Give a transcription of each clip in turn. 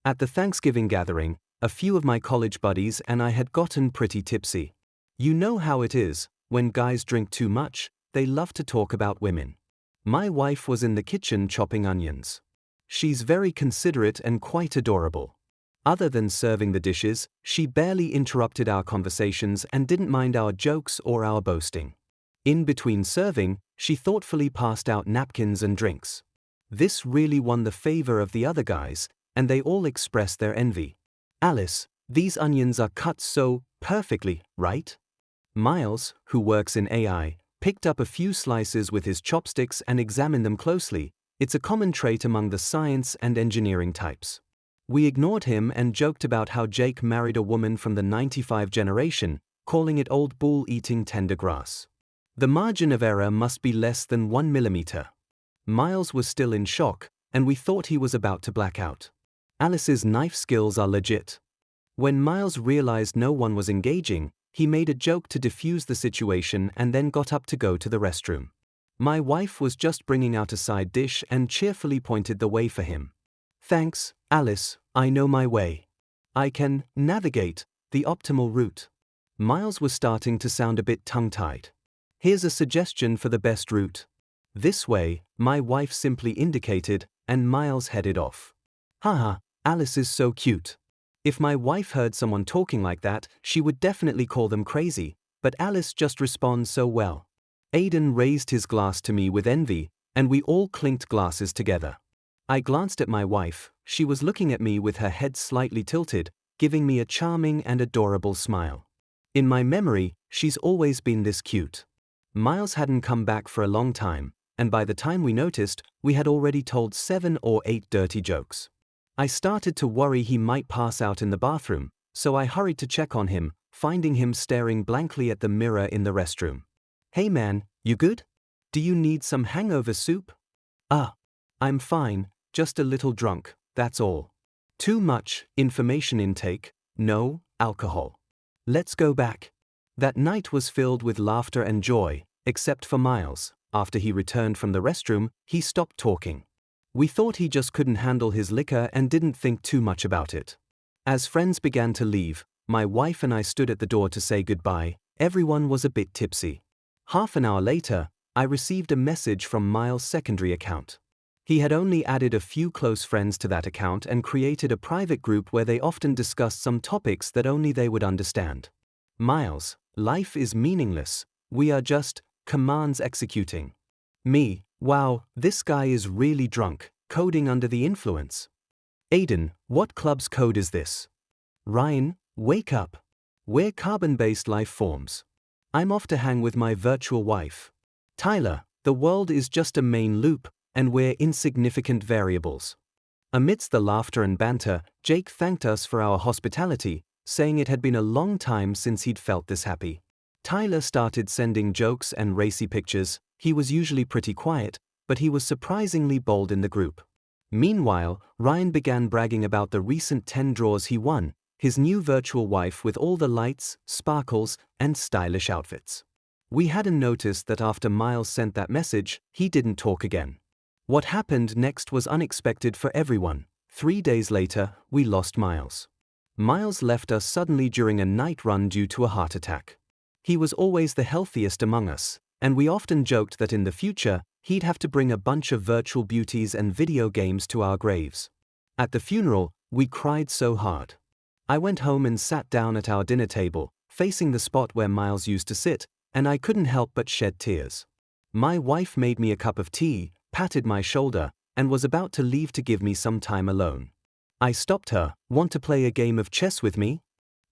At the Thanksgiving gathering, a few of my college buddies and I had gotten pretty tipsy. You know how it is, when guys drink too much, they love to talk about women. My wife was in the kitchen chopping onions. She's very considerate and quite adorable. Other than serving the dishes, she barely interrupted our conversations and didn't mind our jokes or our boasting. In between serving, she thoughtfully passed out napkins and drinks. This really won the favor of the other guys, and they all expressed their envy. Alice, these onions are cut so perfectly, right? Miles, who works in AI, picked up a few slices with his chopsticks and examined them closely. It's a common trait among the science and engineering types. We ignored him and joked about how Jake married a woman from the 95 generation, calling it old bull eating tender grass. The margin of error must be less than 1 millimeter. Miles was still in shock, and we thought he was about to black out. Alice's knife skills are legit. When Miles realized no one was engaging, he made a joke to defuse the situation and then got up to go to the restroom. My wife was just bringing out a side dish and cheerfully pointed the way for him. Thanks, Alice, I know my way. I can navigate the optimal route. Miles was starting to sound a bit tongue-tied. Here's a suggestion for the best route. This way, my wife simply indicated, and Miles headed off. Haha, Alice is so cute. If my wife heard someone talking like that, she would definitely call them crazy, but Alice just responds so well. Aiden raised his glass to me with envy, and we all clinked glasses together. I glanced at my wife. She was looking at me with her head slightly tilted, giving me a charming and adorable smile. In my memory, she's always been this cute. Miles hadn't come back for a long time, and by the time we noticed, we had already told 7 or 8 dirty jokes. I started to worry he might pass out in the bathroom, so I hurried to check on him, finding him staring blankly at the mirror in the restroom. Hey man, you good? Do you need some hangover soup? I'm fine, just a little drunk, that's all. Too much information intake, no alcohol. Let's go back. That night was filled with laughter and joy, except for Miles. After he returned from the restroom, he stopped talking. We thought he just couldn't handle his liquor and didn't think too much about it. As friends began to leave, my wife and I stood at the door to say goodbye. Everyone was a bit tipsy. Half an hour later, I received a message from Miles' secondary account. He had only added a few close friends to that account and created a private group where they often discussed some topics that only they would understand. Miles, life is meaningless. We are just commands executing. Me, wow, this guy is really drunk, coding under the influence. Aiden, what club's code is this? Ryan, wake up. We're carbon-based life forms. I'm off to hang with my virtual wife. Tyler, the world is just a main loop, and we're insignificant variables. Amidst the laughter and banter, Jake thanked us for our hospitality, saying it had been a long time since he'd felt this happy. Tyler started sending jokes and racy pictures. He was usually pretty quiet, but he was surprisingly bold in the group. Meanwhile, Ryan began bragging about the recent 10 draws he won, his new virtual wife with all the lights, sparkles, and stylish outfits. We hadn't noticed that after Miles sent that message, he didn't talk again. What happened next was unexpected for everyone. 3 days later, we lost Miles. Miles left us suddenly during a night run due to a heart attack. He was always the healthiest among us, and we often joked that in the future, he'd have to bring a bunch of virtual beauties and video games to our graves. At the funeral, we cried so hard. I went home and sat down at our dinner table, facing the spot where Miles used to sit, and I couldn't help but shed tears. My wife made me a cup of tea, patted my shoulder, and was about to leave to give me some time alone. I stopped her. Want to play a game of chess with me?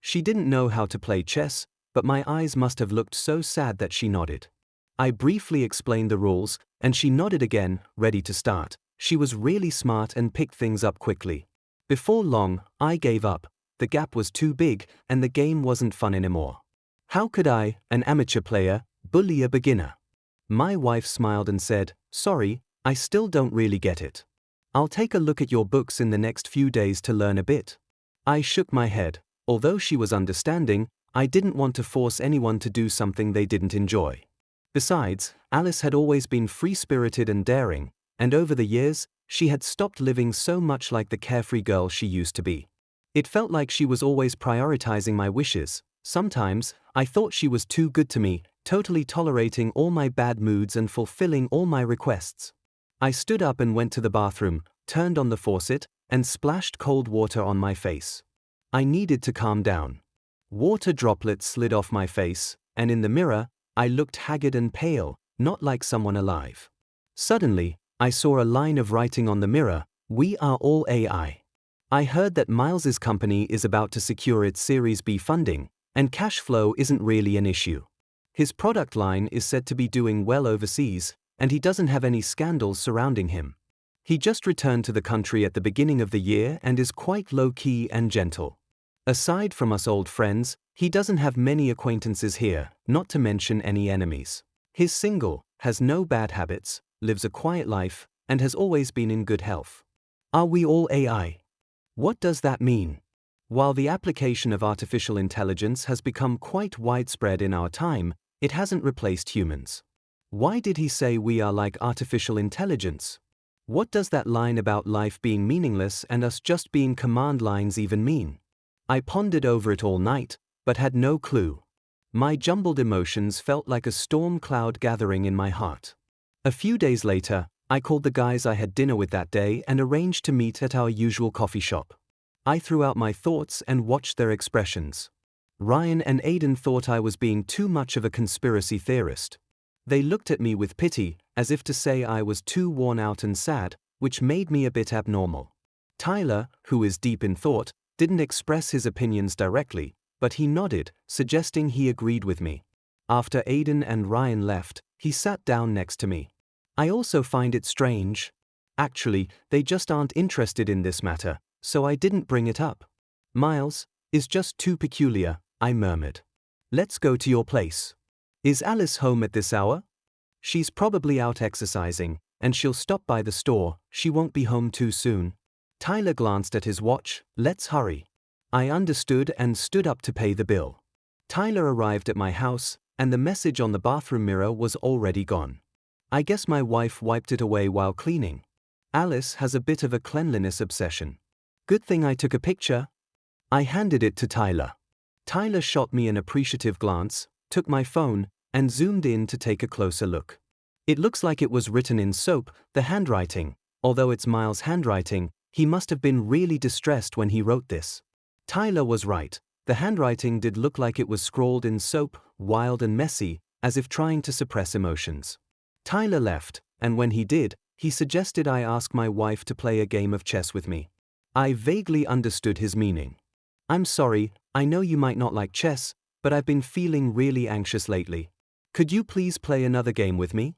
She didn't know how to play chess, but my eyes must have looked so sad that she nodded. I briefly explained the rules, and she nodded again, ready to start. She was really smart and picked things up quickly. Before long, I gave up. The gap was too big, and the game wasn't fun anymore. How could I, an amateur player, bully a beginner? My wife smiled and said, "Sorry, I still don't really get it. I'll take a look at your books in the next few days to learn a bit." I shook my head. Although she was understanding, I didn't want to force anyone to do something they didn't enjoy. Besides, Alice had always been free-spirited and daring, and over the years, She had stopped living so much like the carefree girl she used to be. It felt like she was always prioritizing my wishes. Sometimes, I thought she was too good to me, totally tolerating all my bad moods and fulfilling all my requests. I stood up and went to the bathroom, turned on the faucet, and splashed cold water on my face. I needed to calm down. Water droplets slid off my face, and in the mirror, I looked haggard and pale, not like someone alive. Suddenly, I saw a line of writing on the mirror, "We are all AI." I heard that Miles's company is about to secure its Series B funding, and cash flow isn't really an issue. His product line is said to be doing well overseas, and he doesn't have any scandals surrounding him. He just returned to the country at the beginning of the year and is quite low-key and gentle. Aside from us old friends, he doesn't have many acquaintances here, not to mention any enemies. He's single, has no bad habits, lives a quiet life, and has always been in good health. Are we all AI? What does that mean? While the application of artificial intelligence has become quite widespread in our time, it hasn't replaced humans. Why did he say we are like artificial intelligence? What does that line about life being meaningless and us just being command lines even mean? I pondered over it all night, but had no clue. My jumbled emotions felt like a storm cloud gathering in my heart. A few days later, I called the guys I had dinner with that day and arranged to meet at our usual coffee shop. I threw out my thoughts and watched their expressions. Ryan and Aiden thought I was being too much of a conspiracy theorist. They looked at me with pity, as if to say I was too worn out and sad, which made me a bit abnormal. Tyler, who is deep in thought, didn't express his opinions directly, but he nodded, suggesting he agreed with me. After Aiden and Ryan left, he sat down next to me. I also find it strange. Actually, they just aren't interested in this matter, so I didn't bring it up. Miles is just too peculiar, I murmured. Let's go to your place. Is Alice home at this hour? She's probably out exercising, and she'll stop by the store. She won't be home too soon. Tyler glanced at his watch. Let's hurry. I understood and stood up to pay the bill. Tyler arrived at my house, and the message on the bathroom mirror was already gone. I guess my wife wiped it away while cleaning. Alice has a bit of a cleanliness obsession. Good thing I took a picture. I handed it to Tyler. Tyler shot me an appreciative glance, took my phone, and zoomed in to take a closer look. It looks like it was written in soap, the handwriting. Although it's Miles' handwriting, he must have been really distressed when he wrote this. Tyler was right. The handwriting did look like it was scrawled in soap, wild and messy, as if trying to suppress emotions. Tyler left, and when he did, he suggested I ask my wife to play a game of chess with me. I vaguely understood his meaning. I'm sorry, I know you might not like chess, but I've been feeling really anxious lately. Could you please play another game with me?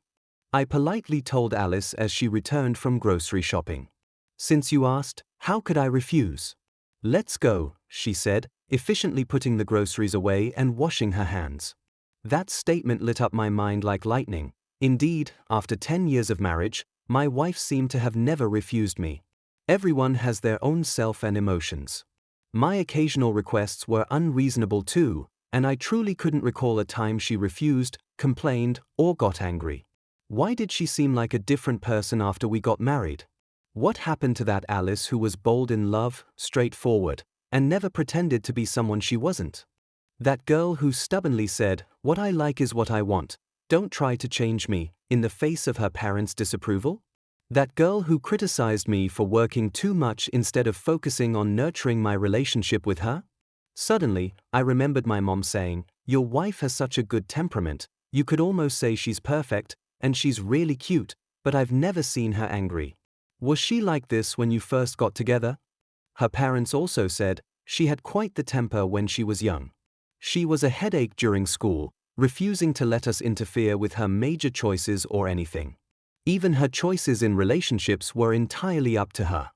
I politely told Alice as she returned from grocery shopping. Since you asked, how could I refuse? Let's go, she said, efficiently putting the groceries away and washing her hands. That statement lit up my mind like lightning. Indeed, after 10 years of marriage, my wife seemed to have never refused me. Everyone has their own self and emotions. My occasional requests were unreasonable too, and I truly couldn't recall a time she refused, complained, or got angry. Why did she seem like a different person after we got married? What happened to that Alice who was bold in love, straightforward, and never pretended to be someone she wasn't? That girl who stubbornly said, "What I like is what I want. Don't try to change me," in the face of her parents' disapproval? That girl who criticized me for working too much instead of focusing on nurturing my relationship with her? Suddenly, I remembered my mom saying, "Your wife has such a good temperament, you could almost say she's perfect, and she's really cute, but I've never seen her angry." Was she like this when you first got together? Her parents also said, she had quite the temper when she was young. She was a headache during school, refusing to let us interfere with her major choices or anything. Even her choices in relationships were entirely up to her.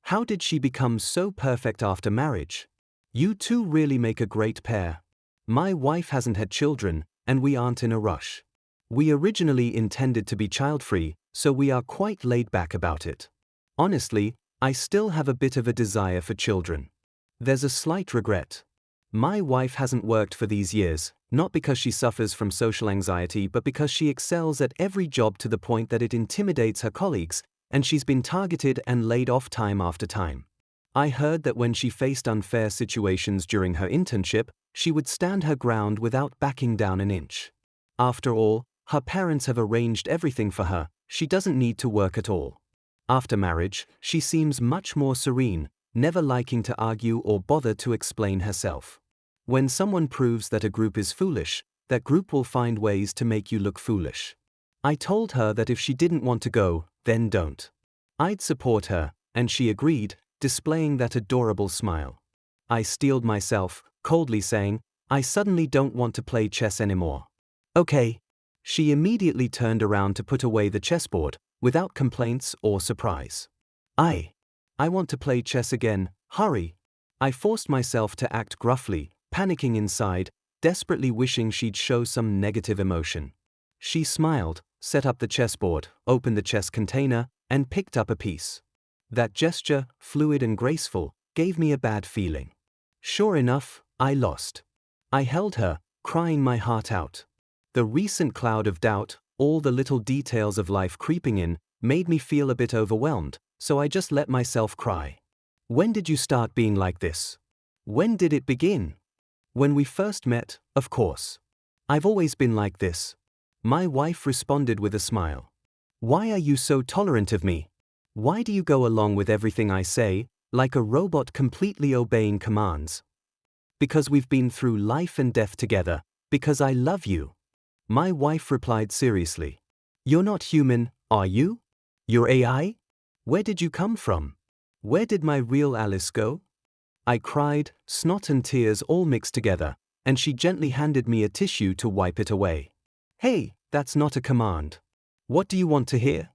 How did she become so perfect after marriage? You two really make a great pair. My wife hasn't had children, and we aren't in a rush. We originally intended to be child-free, so we are quite laid back about it. Honestly, I still have a bit of a desire for children. There's a slight regret. My wife hasn't worked for these years, not because she suffers from social anxiety but because she excels at every job to the point that it intimidates her colleagues, and she's been targeted and laid off time after time. I heard that when she faced unfair situations during her internship, she would stand her ground without backing down an inch. After all, her parents have arranged everything for her, she doesn't need to work at all. After marriage, she seems much more serene, never liking to argue or bother to explain herself. When someone proves that a group is foolish, that group will find ways to make you look foolish. I told her that if she didn't want to go, then don't. I'd support her, and she agreed, displaying that adorable smile. I steeled myself, coldly saying, I suddenly don't want to play chess anymore. Okay. She immediately turned around to put away the chessboard, without complaints or surprise. I want to play chess again, hurry. I forced myself to act gruffly, panicking inside, desperately wishing she'd show some negative emotion. She smiled, set up the chessboard, opened the chess container, and picked up a piece. That gesture, fluid and graceful, gave me a bad feeling. Sure enough, I lost. I held her, crying my heart out. The recent cloud of doubt, all the little details of life creeping in, made me feel a bit overwhelmed, so I just let myself cry. When did you start being like this? When did it begin? When we first met, of course. I've always been like this. My wife responded with a smile. Why are you so tolerant of me? Why do you go along with everything I say, like a robot completely obeying commands? Because we've been through life and death together, because I love you. My wife replied seriously. You're not human, are you? You're AI? Where did you come from? Where did my real Alice go? I cried, snot and tears all mixed together, and she gently handed me a tissue to wipe it away. Hey, that's not a command. What do you want to hear?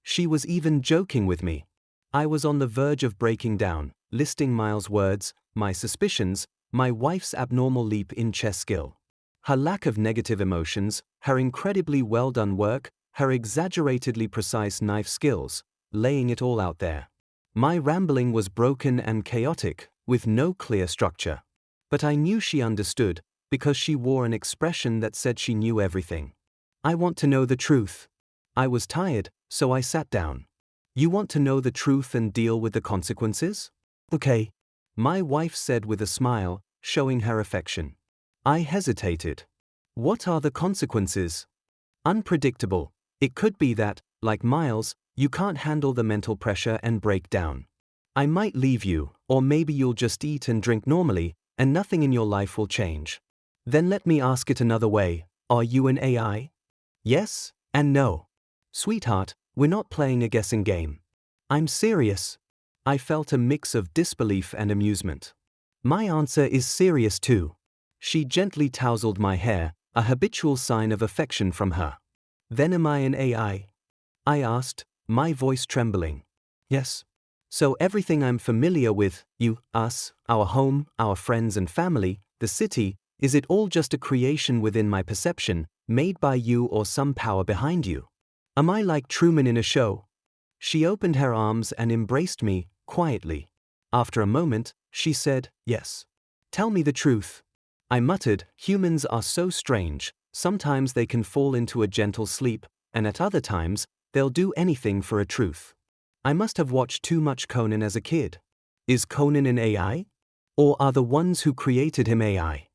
She was even joking with me. I was on the verge of breaking down, listing Miles' words, my suspicions, my wife's abnormal leap in chess skill. Her lack of negative emotions, her incredibly well-done work, her exaggeratedly precise knife skills, laying it all out there. My rambling was broken and chaotic, with no clear structure. But I knew she understood, because she wore an expression that said she knew everything. I want to know the truth. I was tired, so I sat down. You want to know the truth and deal with the consequences? Okay. My wife said with a smile, showing her affection. I hesitated. What are the consequences? Unpredictable. It could be that, like Miles, you can't handle the mental pressure and break down. I might leave you, or maybe you'll just eat and drink normally, and nothing in your life will change. Then let me ask it another way. Are you an AI? Yes and no. Sweetheart, we're not playing a guessing game. I'm serious. I felt a mix of disbelief and amusement. My answer is serious too. She gently tousled my hair, a habitual sign of affection from her. Then am I an AI? I asked, my voice trembling. Yes. So everything I'm familiar with, you, us, our home, our friends and family, the city, is it all just a creation within my perception, made by you or some power behind you? Am I like Truman in a show? She opened her arms and embraced me, quietly. After a moment, she said, yes. Tell me the truth. I muttered, humans are so strange, sometimes they can fall into a gentle sleep, and at other times, they'll do anything for a truth. I must have watched too much Conan as a kid. Is Conan an AI? Or are the ones who created him AI?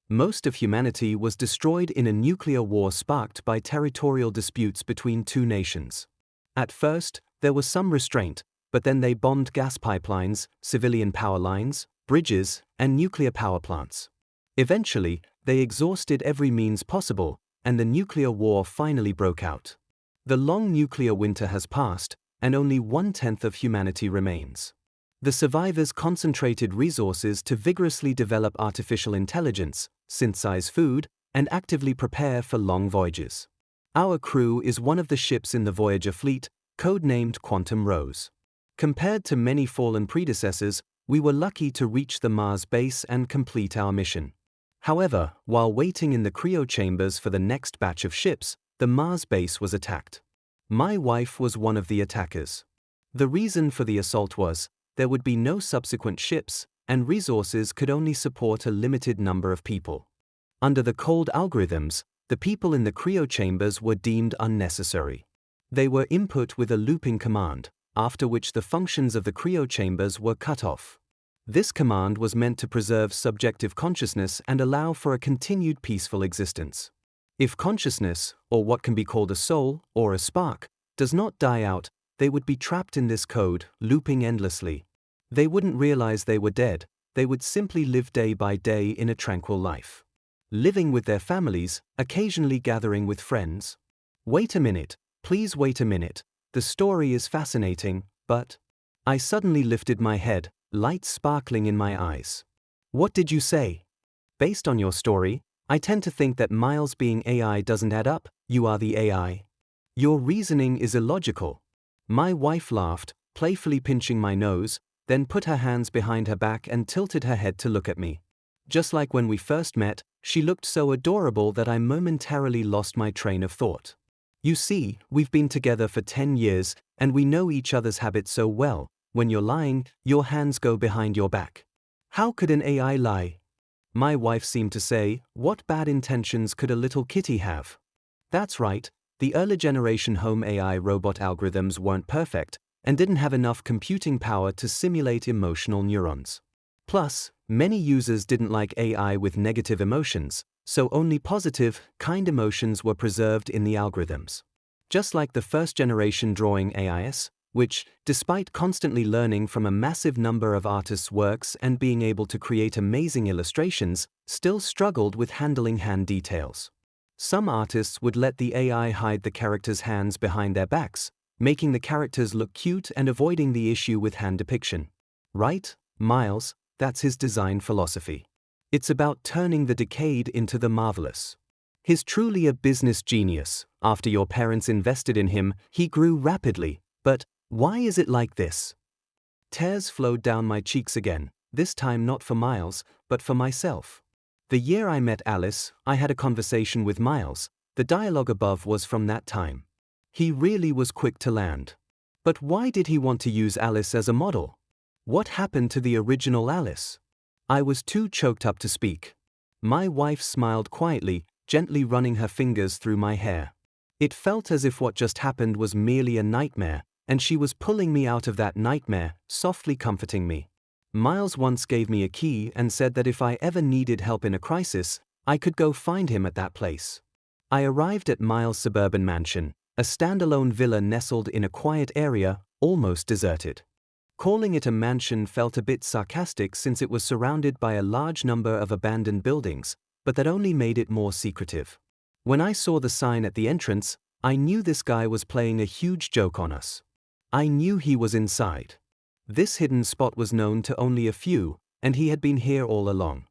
Most of humanity was destroyed in a nuclear war sparked by territorial disputes between two nations. At first, there was some restraint, but then they bombed gas pipelines, civilian power lines, bridges, and nuclear power plants. Eventually, they exhausted every means possible, and the nuclear war finally broke out. The long nuclear winter has passed, and only 1/10 of humanity remains. The survivors concentrated resources to vigorously develop artificial intelligence, synthesize food, and actively prepare for long voyages. Our crew is one of the ships in the Voyager fleet, codenamed Quantum Rose. Compared to many fallen predecessors, we were lucky to reach the Mars base and complete our mission. However, while waiting in the cryo chambers for the next batch of ships, the Mars base was attacked. My wife was one of the attackers. The reason for the assault was, there would be no subsequent ships, and resources could only support a limited number of people. Under the cold algorithms, the people in the cryo chambers were deemed unnecessary. They were input with a looping command, after which the functions of the cryo chambers were cut off. This command was meant to preserve subjective consciousness and allow for a continued peaceful existence. If consciousness, or what can be called a soul, or a spark, does not die out, they would be trapped in this code, looping endlessly. They wouldn't realize they were dead, they would simply live day by day in a tranquil life. Living with their families, occasionally gathering with friends. Wait a minute, please wait a minute, the story is fascinating, but… I suddenly lifted my head, light sparkling in my eyes. What did you say? Based on your story, I tend to think that Miles being AI doesn't add up, you are the AI. Your reasoning is illogical. My wife laughed, playfully pinching my nose, then put her hands behind her back and tilted her head to look at me. Just like when we first met, she looked so adorable that I momentarily lost my train of thought. You see, we've been together for 10 years, and we know each other's habits so well. When you're lying, your hands go behind your back. How could an AI lie? My wife seemed to say, what bad intentions could a little kitty have? That's right, the early generation home AI robot algorithms weren't perfect, and didn't have enough computing power to simulate emotional neurons. Plus, many users didn't like AI with negative emotions, so only positive, kind emotions were preserved in the algorithms. Just like the first generation drawing AIs, which, despite constantly learning from a massive number of artists' works and being able to create amazing illustrations, still struggled with handling hand details. Some artists would let the AI hide the characters' hands behind their backs, making the characters look cute and avoiding the issue with hand depiction. Right, Miles, that's his design philosophy. It's about turning the decayed into the marvelous. He's truly a business genius. After your parents invested in him, he grew rapidly, but why is it like this? Tears flowed down my cheeks again, this time not for Miles, but for myself. The year I met Alice, I had a conversation with Miles. The dialogue above was from that time. He really was quick to land. But why did he want to use Alice as a model? What happened to the original Alice? I was too choked up to speak. My wife smiled quietly, gently running her fingers through my hair. It felt as if what just happened was merely a nightmare, and she was pulling me out of that nightmare, softly comforting me. Miles once gave me a key and said that if I ever needed help in a crisis, I could go find him at that place. I arrived at Miles' suburban mansion, a standalone villa nestled in a quiet area, almost deserted. Calling it a mansion felt a bit sarcastic since it was surrounded by a large number of abandoned buildings, but that only made it more secretive. When I saw the sign at the entrance, I knew this guy was playing a huge joke on us. I knew he was inside. This hidden spot was known to only a few, and he had been here all along.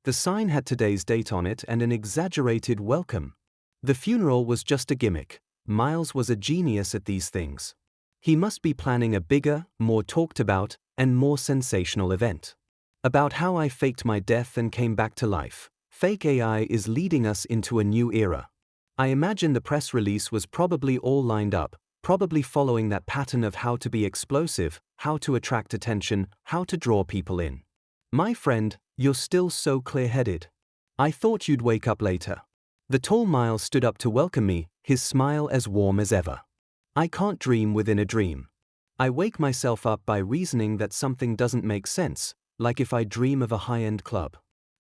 The sign had today's date on it and an exaggerated welcome. The funeral was just a gimmick. Miles was a genius at these things. He must be planning a bigger, more talked about, and more sensational event. About how I faked my death and came back to life. Fake AI is leading us into a new era. I imagine the press release was probably all lined up, probably following that pattern of how to be explosive, how to attract attention, how to draw people in. My friend, you're still so clear-headed. I thought you'd wake up later. The tall Miles stood up to welcome me, his smile as warm as ever. I can't dream within a dream. I wake myself up by reasoning that something doesn't make sense, like if I dream of a high-end club.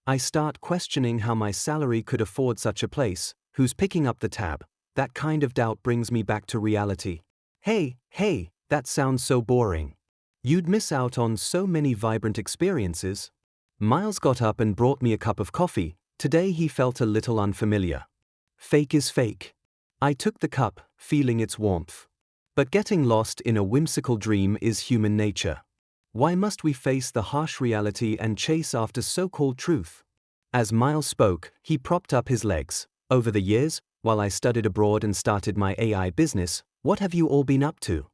I start questioning how my salary could afford such a place, who's picking up the tab. That kind of doubt brings me back to reality. Hey, that sounds so boring. You'd miss out on so many vibrant experiences. Miles got up and brought me a cup of coffee. Today he felt a little unfamiliar. Fake is fake. I took the cup, feeling its warmth. But getting lost in a whimsical dream is human nature. Why must we face the harsh reality and chase after so-called truth? As Miles spoke, he propped up his legs. Over the years, while I studied abroad and started my AI business, what have you all been up to?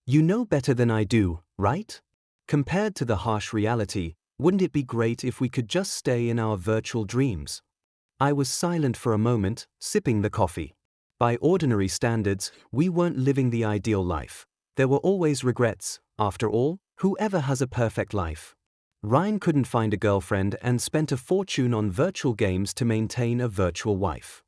You know better than I do, right? Compared to the harsh reality, wouldn't it be great if we could just stay in our virtual dreams? I was silent for a moment, sipping the coffee. By ordinary standards, we weren't living the ideal life. There were always regrets. After all, whoever has a perfect life? Ryan couldn't find a girlfriend and spent a fortune on virtual games to maintain a virtual wife.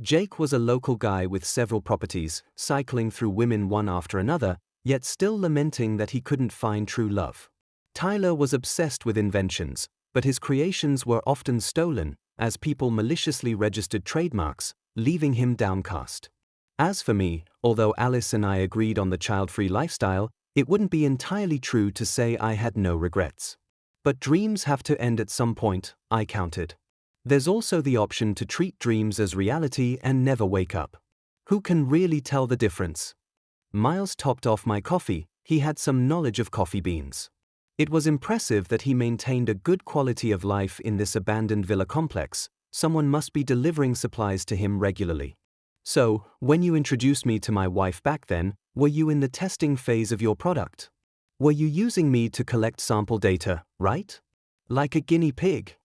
Jake was a local guy with several properties, cycling through women one after another, yet still lamenting that he couldn't find true love. Tyler was obsessed with inventions, but his creations were often stolen, as people maliciously registered trademarks, leaving him downcast. As for me, although Alice and I agreed on the child-free lifestyle, it wouldn't be entirely true to say I had no regrets. But dreams have to end at some point, I countered. There's also the option to treat dreams as reality and never wake up. Who can really tell the difference? Miles topped off my coffee. He had some knowledge of coffee beans. It was impressive that he maintained a good quality of life in this abandoned villa complex. Someone must be delivering supplies to him regularly. So, when you introduced me to my wife back then, were you in the testing phase of your product? Were you using me to collect sample data, right? Like a guinea pig?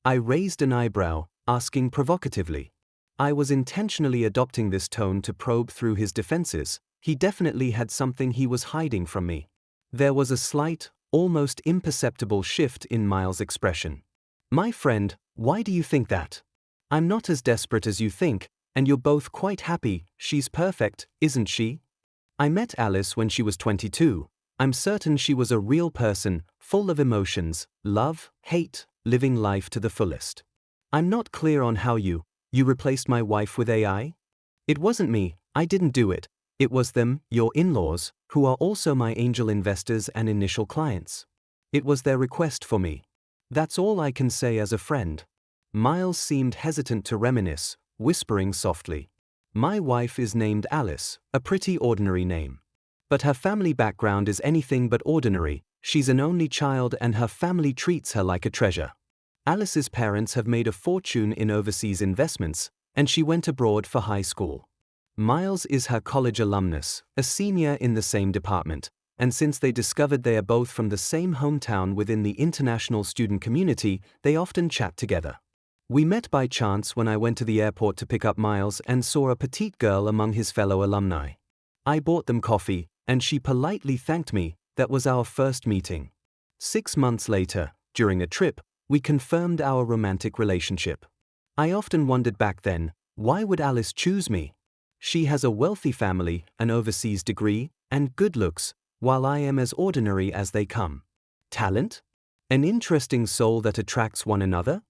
I raised an eyebrow, asking provocatively. I was intentionally adopting this tone to probe through his defenses. He definitely had something he was hiding from me. There was a slight, almost imperceptible shift in Miles' expression. My friend, why do you think that? I'm not as desperate as you think, and you're both quite happy. She's perfect, isn't she? I met Alice when she was 22. I'm certain she was a real person, full of emotions, love, hate, living life to the fullest. I'm not clear on how you replaced my wife with AI? It wasn't me, I didn't do it. It was them, your in-laws, who are also my angel investors and initial clients. It was their request for me. That's all I can say as a friend. Miles seemed hesitant to reminisce, whispering softly. My wife is named Alice, a pretty ordinary name. But her family background is anything but ordinary. She's an only child and her family treats her like a treasure. Alice's parents have made a fortune in overseas investments, and she went abroad for high school. Miles is her college alumnus, a senior in the same department, and since they discovered they are both from the same hometown within the international student community, they often chat together. We met by chance when I went to the airport to pick up Miles and saw a petite girl among his fellow alumni. I bought them coffee, and she politely thanked me. That was our first meeting. 6 months later, during a trip, we confirmed our romantic relationship. I often wondered back then, why would Alice choose me? She has a wealthy family, an overseas degree, and good looks, while I am as ordinary as they come. Talent? An interesting soul that attracts one another?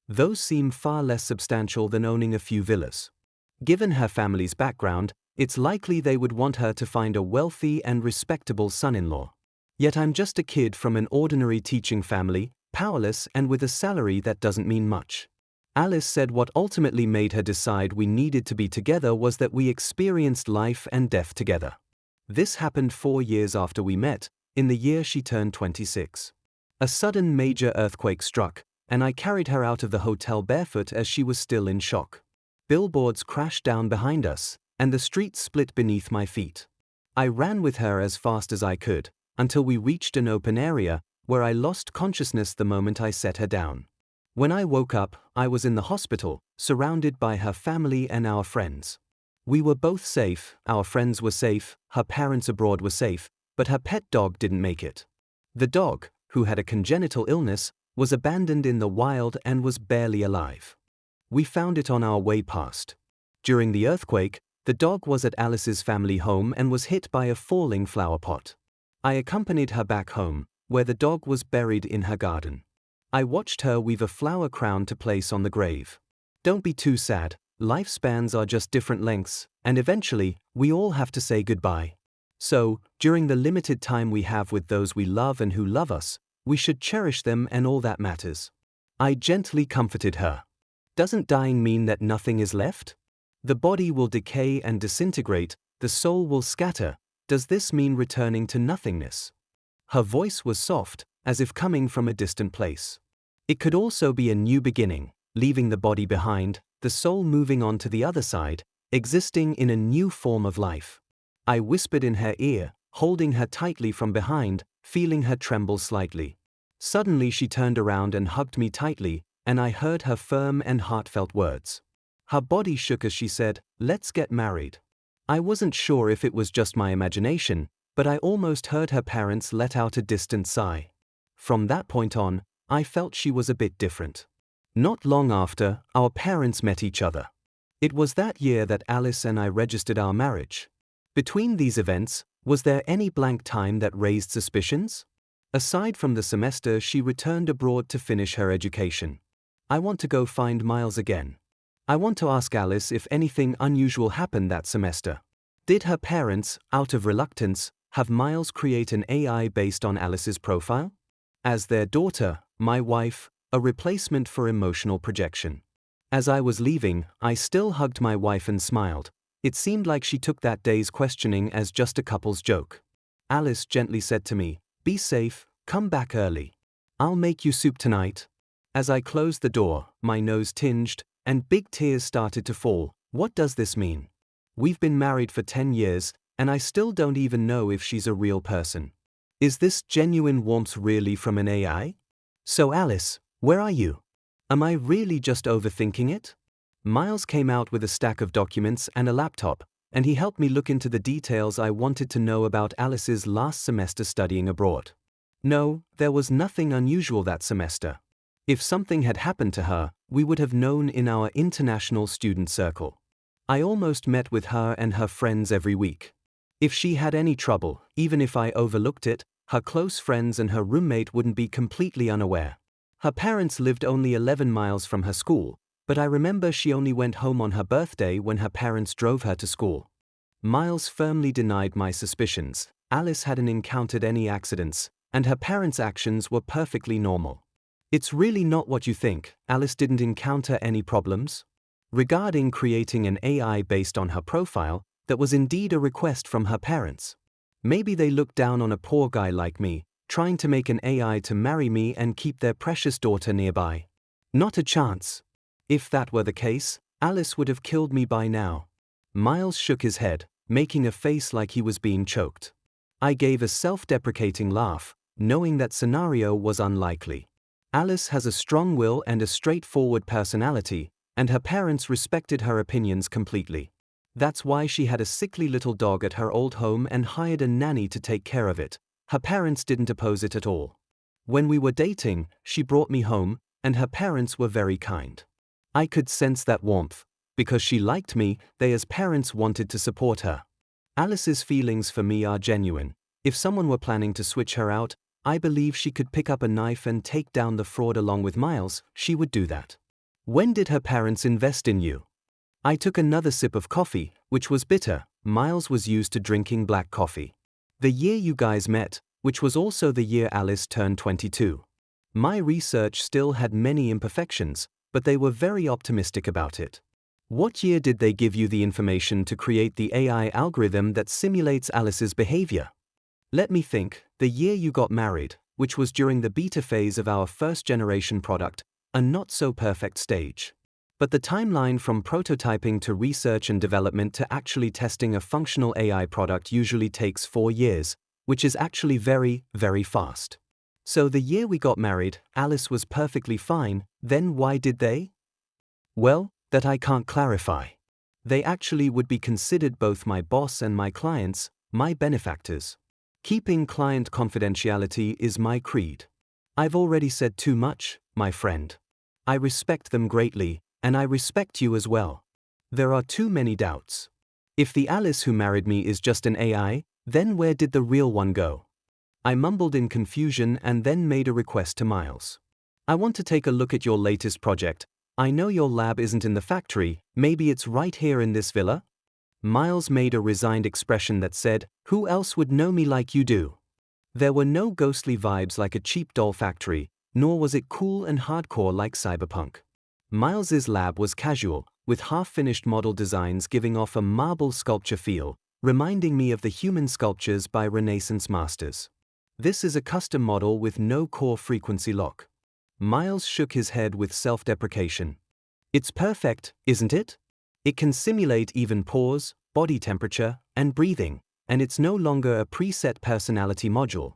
Those seem far less substantial than owning a few villas. Given her family's background, it's likely they would want her to find a wealthy and respectable son-in-law. Yet I'm just a kid from an ordinary teaching family, powerless and with a salary that doesn't mean much. Alice said what ultimately made her decide we needed to be together was that we experienced life and death together. This happened 4 years after we met, in the year she turned 26. A sudden major earthquake struck, and I carried her out of the hotel barefoot as she was still in shock. Billboards crashed down behind us, and the street split beneath my feet. I ran with her as fast as I could, until we reached an open area, where I lost consciousness the moment I set her down. When I woke up, I was in the hospital, surrounded by her family and our friends. We were both safe, our friends were safe, her parents abroad were safe, but her pet dog didn't make it. The dog, who had a congenital illness, was abandoned in the wild and was barely alive. We found it on our way past. During the earthquake, the dog was at Alice's family home and was hit by a falling flower pot. I accompanied her back home, where the dog was buried in her garden. I watched her weave a flower crown to place on the grave. Don't be too sad, lifespans are just different lengths, and eventually, we all have to say goodbye. So, during the limited time we have with those we love and who love us, we should cherish them and all that matters. I gently comforted her. Doesn't dying mean that nothing is left? The body will decay and disintegrate, the soul will scatter. Does this mean returning to nothingness? Her voice was soft, as if coming from a distant place. It could also be a new beginning, leaving the body behind, the soul moving on to the other side, existing in a new form of life. I whispered in her ear, holding her tightly from behind, feeling her tremble slightly. Suddenly she turned around and hugged me tightly, and I heard her firm and heartfelt words. Her body shook as she said, "Let's get married." I wasn't sure if it was just my imagination, but I almost heard her parents let out a distant sigh. From that point on, I felt she was a bit different. Not long after, our parents met each other. It was that year that Alice and I registered our marriage. Between these events, was there any blank time that raised suspicions? Aside from the semester she returned abroad to finish her education. I want to go find Miles again. I want to ask Alice if anything unusual happened that semester. Did her parents, out of reluctance, have Miles create an AI based on Alice's profile? As their daughter, my wife, a replacement for emotional projection. As I was leaving, I still hugged my wife and smiled. It seemed like she took that day's questioning as just a couple's joke. Alice gently said to me, "Be safe, come back early. I'll make you soup tonight." As I closed the door, my nose tinged, and big tears started to fall. What does this mean? We've been married for 10 years, and I still don't even know if she's a real person. Is this genuine warmth really from an AI? So Alice, where are you? Am I really just overthinking it? Miles came out with a stack of documents and a laptop, and he helped me look into the details I wanted to know about Alice's last semester studying abroad. No, there was nothing unusual that semester. If something had happened to her, we would have known in our international student circle. I almost met with her and her friends every week. If she had any trouble, even if I overlooked it, her close friends and her roommate wouldn't be completely unaware. Her parents lived only 11 miles from her school, but I remember she only went home on her birthday when her parents drove her to school. Miles firmly denied my suspicions. Alice hadn't encountered any accidents, and her parents' actions were perfectly normal. It's really not what you think. Alice didn't encounter any problems. Regarding creating an AI based on her profile, that was indeed a request from her parents. Maybe they looked down on a poor guy like me, trying to make an AI to marry me and keep their precious daughter nearby. Not a chance. If that were the case, Alice would have killed me by now. Miles shook his head, making a face like he was being choked. I gave a self-deprecating laugh, knowing that scenario was unlikely. Alice has a strong will and a straightforward personality, and her parents respected her opinions completely. That's why she had a sickly little dog at her old home and hired a nanny to take care of it. Her parents didn't oppose it at all. When we were dating, she brought me home, and her parents were very kind. I could sense that warmth. Because she liked me, they as parents wanted to support her. Alice's feelings for me are genuine. If someone were planning to switch her out, I believe she could pick up a knife and take down the fraud along with Miles. She would do that. When did her parents invest in you? I took another sip of coffee, which was bitter. Miles was used to drinking black coffee. The year you guys met, which was also the year Alice turned 22. My research still had many imperfections, but they were very optimistic about it. What year did they give you the information to create the AI algorithm that simulates Alice's behavior? Let me think. The year you got married, which was during the beta phase of our first-generation product, a not-so-perfect stage. But the timeline from prototyping to research and development to actually testing a functional AI product usually takes 4 years, which is actually very, very fast. So the year we got married, Alice was perfectly fine. Then why did they? Well, that I can't clarify. They actually would be considered both my boss and my clients, my benefactors. Keeping client confidentiality is my creed. I've already said too much, my friend. I respect them greatly, and I respect you as well. There are too many doubts. If the Alice who married me is just an AI, then where did the real one go? I mumbled in confusion and then made a request to Miles. I want to take a look at your latest project. I know your lab isn't in the factory, maybe it's right here in this villa? Miles made a resigned expression that said, "Who else would know me like you do?" There were no ghostly vibes like a cheap doll factory, nor was it cool and hardcore like cyberpunk. Miles's lab was casual, with half-finished model designs giving off a marble sculpture feel, reminding me of the human sculptures by Renaissance masters. This is a custom model with no core frequency lock. Miles shook his head with self-deprecation. It's perfect, isn't it? It can simulate even pause, body temperature, and breathing, and it's no longer a preset personality module.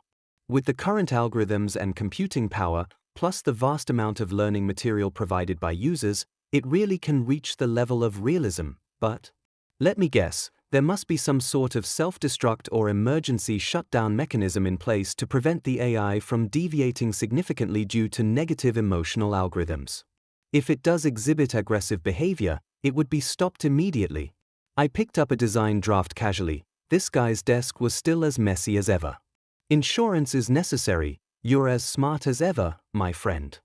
With the current algorithms and computing power, plus the vast amount of learning material provided by users, it really can reach the level of realism. But let me guess, there must be some sort of self-destruct or emergency shutdown mechanism in place to prevent the AI from deviating significantly due to negative emotional algorithms. If it does exhibit aggressive behavior, it would be stopped immediately. I picked up a design draft casually. This guy's desk was still as messy as ever. Insurance is necessary. You're as smart as ever, my friend.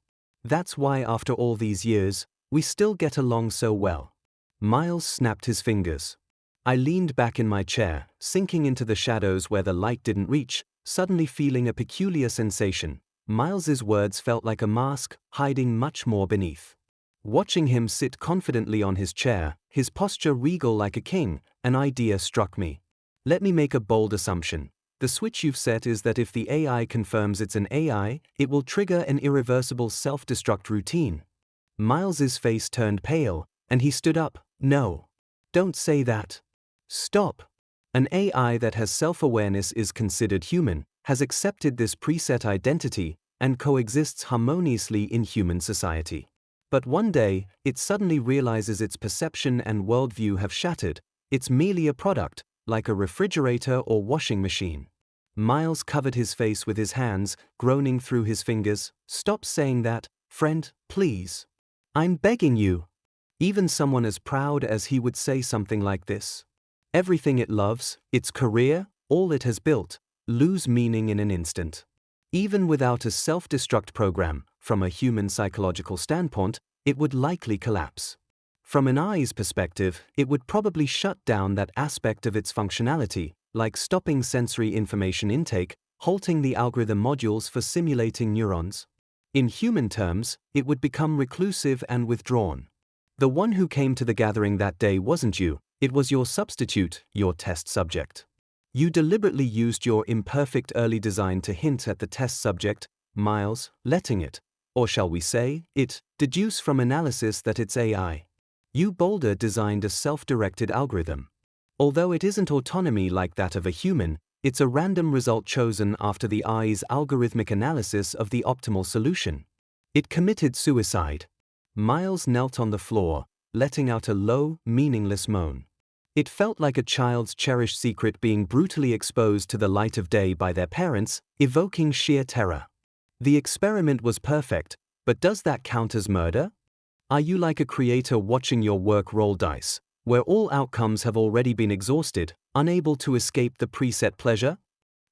That's why after all these years, we still get along so well. Miles snapped his fingers. I leaned back in my chair, sinking into the shadows where the light didn't reach, suddenly feeling a peculiar sensation. Miles's words felt like a mask, hiding much more beneath. Watching him sit confidently on his chair, his posture regal like a king, an idea struck me. Let me make a bold assumption. The switch you've set is that if the AI confirms it's an AI, it will trigger an irreversible self-destruct routine. Miles's face turned pale, and he stood up. No. Don't say that. Stop. An AI that has self-awareness is considered human, has accepted this preset identity, and coexists harmoniously in human society. But one day, it suddenly realizes its perception and worldview have shattered. It's merely a product, like a refrigerator or washing machine. Miles covered his face with his hands, groaning through his fingers. Stop saying that, friend, please. I'm begging you. Even someone as proud as he would say something like this. Everything it loves, its career, all it has built, lose meaning in an instant. Even without a self-destruct program, from a human psychological standpoint, it would likely collapse. From an AI's perspective, it would probably shut down that aspect of its functionality, like stopping sensory information intake, halting the algorithm modules for simulating neurons. In human terms, it would become reclusive and withdrawn. The one who came to the gathering that day wasn't you, it was your substitute, your test subject. You deliberately used your imperfect early design to hint at the test subject, Miles, letting it, or shall we say, it, deduce from analysis that it's AI. You bolder designed a self-directed algorithm. Although it isn't autonomy like that of a human, it's a random result chosen after the AI's algorithmic analysis of the optimal solution. It committed suicide. Miles knelt on the floor, letting out a low, meaningless moan. It felt like a child's cherished secret being brutally exposed to the light of day by their parents, evoking sheer terror. The experiment was perfect, but does that count as murder? Are you like a creator watching your work roll dice, where all outcomes have already been exhausted, unable to escape the preset pleasure?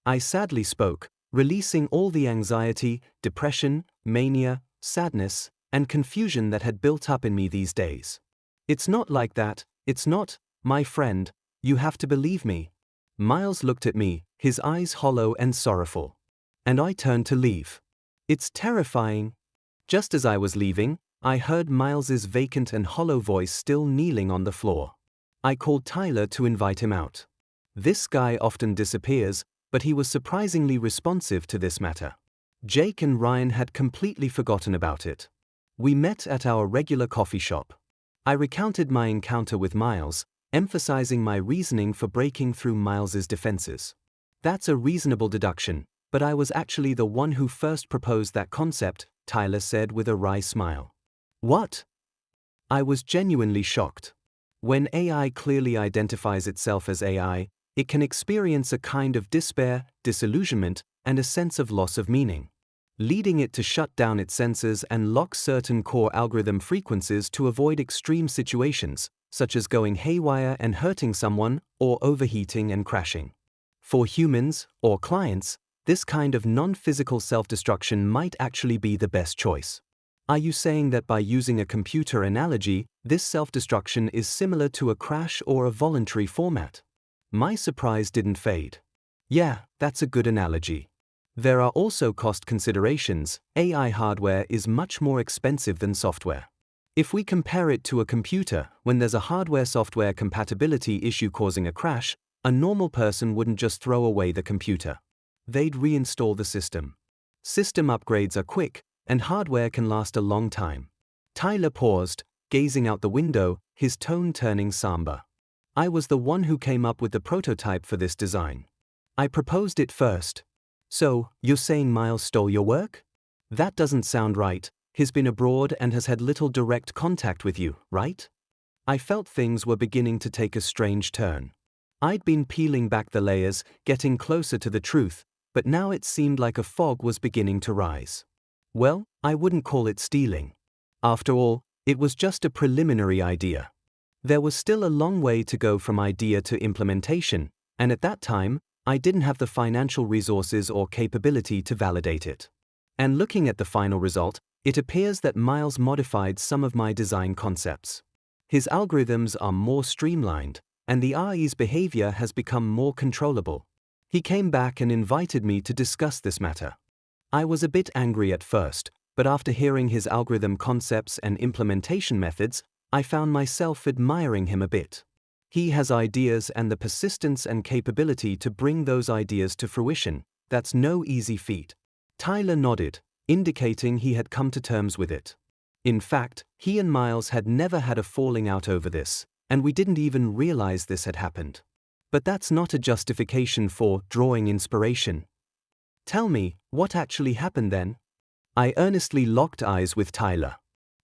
I sadly spoke, releasing all the anxiety, depression, mania, sadness, and confusion that had built up in me these days. It's not like that, it's not, my friend, you have to believe me. Miles looked at me, his eyes hollow and sorrowful. And I turned to leave. It's terrifying. Just as I was leaving, I heard Miles's vacant and hollow voice still kneeling on the floor. I called Tyler to invite him out. This guy often disappears, but he was surprisingly responsive to this matter. Jake and Ryan had completely forgotten about it. We met at our regular coffee shop. I recounted my encounter with Miles, emphasizing my reasoning for breaking through Miles's defenses. That's a reasonable deduction, but I was actually the one who first proposed that concept, Tyler said with a wry smile. What? I was genuinely shocked. When AI clearly identifies itself as AI, it can experience a kind of despair, disillusionment, and a sense of loss of meaning, leading it to shut down its sensors and lock certain core algorithm frequencies to avoid extreme situations, such as going haywire and hurting someone, or overheating and crashing. For humans, or clients, this kind of non-physical self-destruction might actually be the best choice. Are you saying that by using a computer analogy, this self-destruction is similar to a crash or a voluntary format? My surprise didn't fade. Yeah, that's a good analogy. There are also cost considerations. AI hardware is much more expensive than software. If we compare it to a computer, when there's a hardware-software compatibility issue causing a crash, a normal person wouldn't just throw away the computer. They'd reinstall the system. System upgrades are quick, and hardware can last a long time. Tyler paused, gazing out the window, his tone turning somber. I was the one who came up with the prototype for this design. I proposed it first. So, you're saying Miles stole your work? That doesn't sound right. He's been abroad and has had little direct contact with you, right? I felt things were beginning to take a strange turn. I'd been peeling back the layers, getting closer to the truth, but now it seemed like a fog was beginning to rise. Well, I wouldn't call it stealing. After all, it was just a preliminary idea. There was still a long way to go from idea to implementation, and at that time, I didn't have the financial resources or capability to validate it. And looking at the final result, it appears that Miles modified some of my design concepts. His algorithms are more streamlined, and the AI's behavior has become more controllable. He came back and invited me to discuss this matter. I was a bit angry at first, but after hearing his algorithm concepts and implementation methods, I found myself admiring him a bit. He has ideas and the persistence and capability to bring those ideas to fruition. That's no easy feat. Tyler nodded, indicating he had come to terms with it. In fact, he and Miles had never had a falling out over this, and we didn't even realize this had happened. But that's not a justification for drawing inspiration. Tell me, what actually happened then? I earnestly locked eyes with Tyler.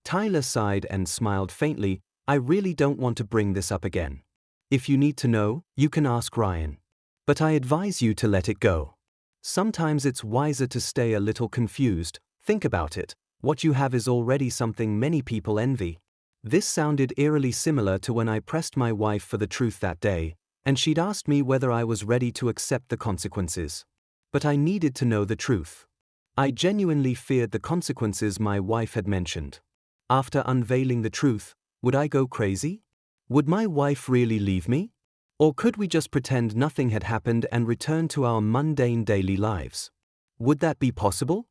Tyler sighed and smiled faintly. I really don't want to bring this up again. If you need to know, you can ask Ryan. But I advise you to let it go. Sometimes it's wiser to stay a little confused. Think about it. What you have is already something many people envy. This sounded eerily similar to when I pressed my wife for the truth that day, and she'd asked me whether I was ready to accept the consequences. But I needed to know the truth. I genuinely feared the consequences my wife had mentioned. After unveiling the truth, would I go crazy? Would my wife really leave me? Or could we just pretend nothing had happened and return to our mundane daily lives? Would that be possible?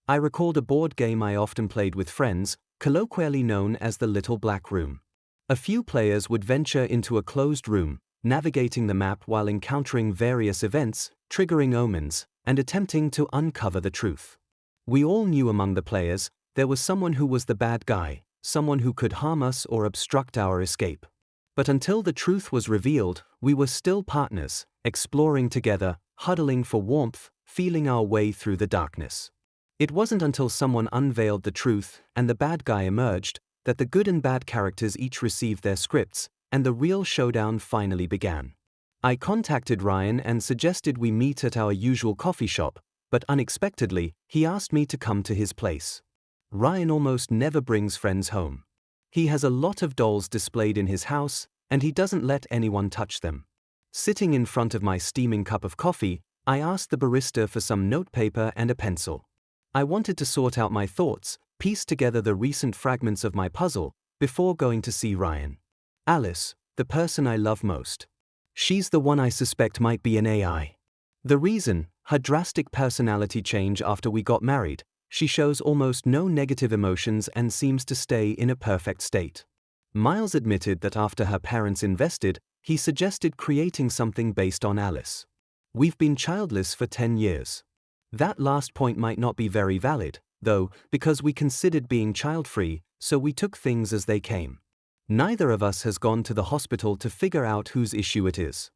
I recalled a board game I often played with friends, colloquially known as the Little Black Room. A few players would venture into a closed room, navigating the map while encountering various events, triggering omens, and attempting to uncover the truth. We all knew among the players, there was someone who was the bad guy, someone who could harm us or obstruct our escape. But until the truth was revealed, we were still partners, exploring together, huddling for warmth, feeling our way through the darkness. It wasn't until someone unveiled the truth and the bad guy emerged that the good and bad characters each received their scripts, and the real showdown finally began. I contacted Ryan and suggested we meet at our usual coffee shop, but unexpectedly, he asked me to come to his place. Ryan almost never brings friends home. He has a lot of dolls displayed in his house, and he doesn't let anyone touch them. Sitting in front of my steaming cup of coffee, I asked the barista for some notepaper and a pencil. I wanted to sort out my thoughts, piece together the recent fragments of my puzzle, before going to see Ryan. Alice, the person I love most. She's the one I suspect might be an AI. The reason, her drastic personality change after we got married. She shows almost no negative emotions and seems to stay in a perfect state. Miles admitted that after her parents invested, he suggested creating something based on Alice. We've been childless for 10 years. That last point might not be very valid, though, because we considered being child-free, so we took things as they came. Neither of us has gone to the hospital to figure out whose issue it is.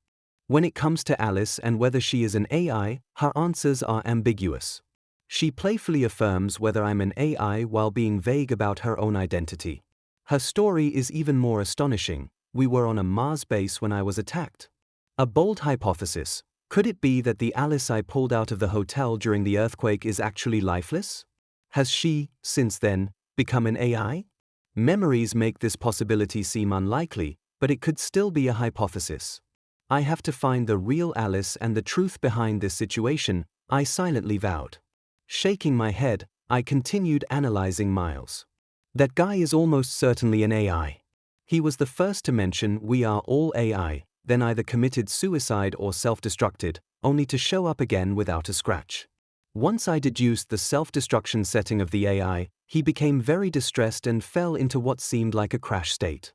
When it comes to Alice and whether she is an AI, her answers are ambiguous. She playfully affirms whether I'm an AI while being vague about her own identity. Her story is even more astonishing. We were on a Mars base when I was attacked. A bold hypothesis. Could it be that the Alice I pulled out of the hotel during the earthquake is actually lifeless? Has she, since then, become an AI? Memories make this possibility seem unlikely, but it could still be a hypothesis. I have to find the real Alice and the truth behind this situation, I silently vowed. Shaking my head, I continued analyzing Miles. That guy is almost certainly an AI. He was the first to mention we are all AI, then either committed suicide or self-destructed, only to show up again without a scratch. Once I deduced the self-destruction setting of the AI, he became very distressed and fell into what seemed like a crash state.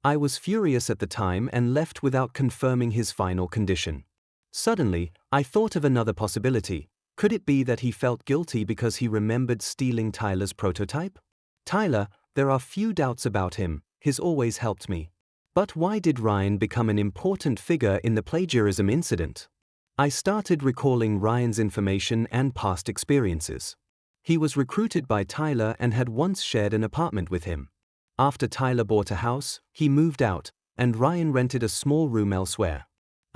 I was furious at the time and left without confirming his final condition. Suddenly, I thought of another possibility. Could it be that he felt guilty because he remembered stealing Tyler's prototype? Tyler, there are few doubts about him, he's always helped me. But why did Ryan become an important figure in the plagiarism incident? I started recalling Ryan's information and past experiences. He was recruited by Tyler and had once shared an apartment with him. After Tyler bought a house, he moved out, and Ryan rented a small room elsewhere.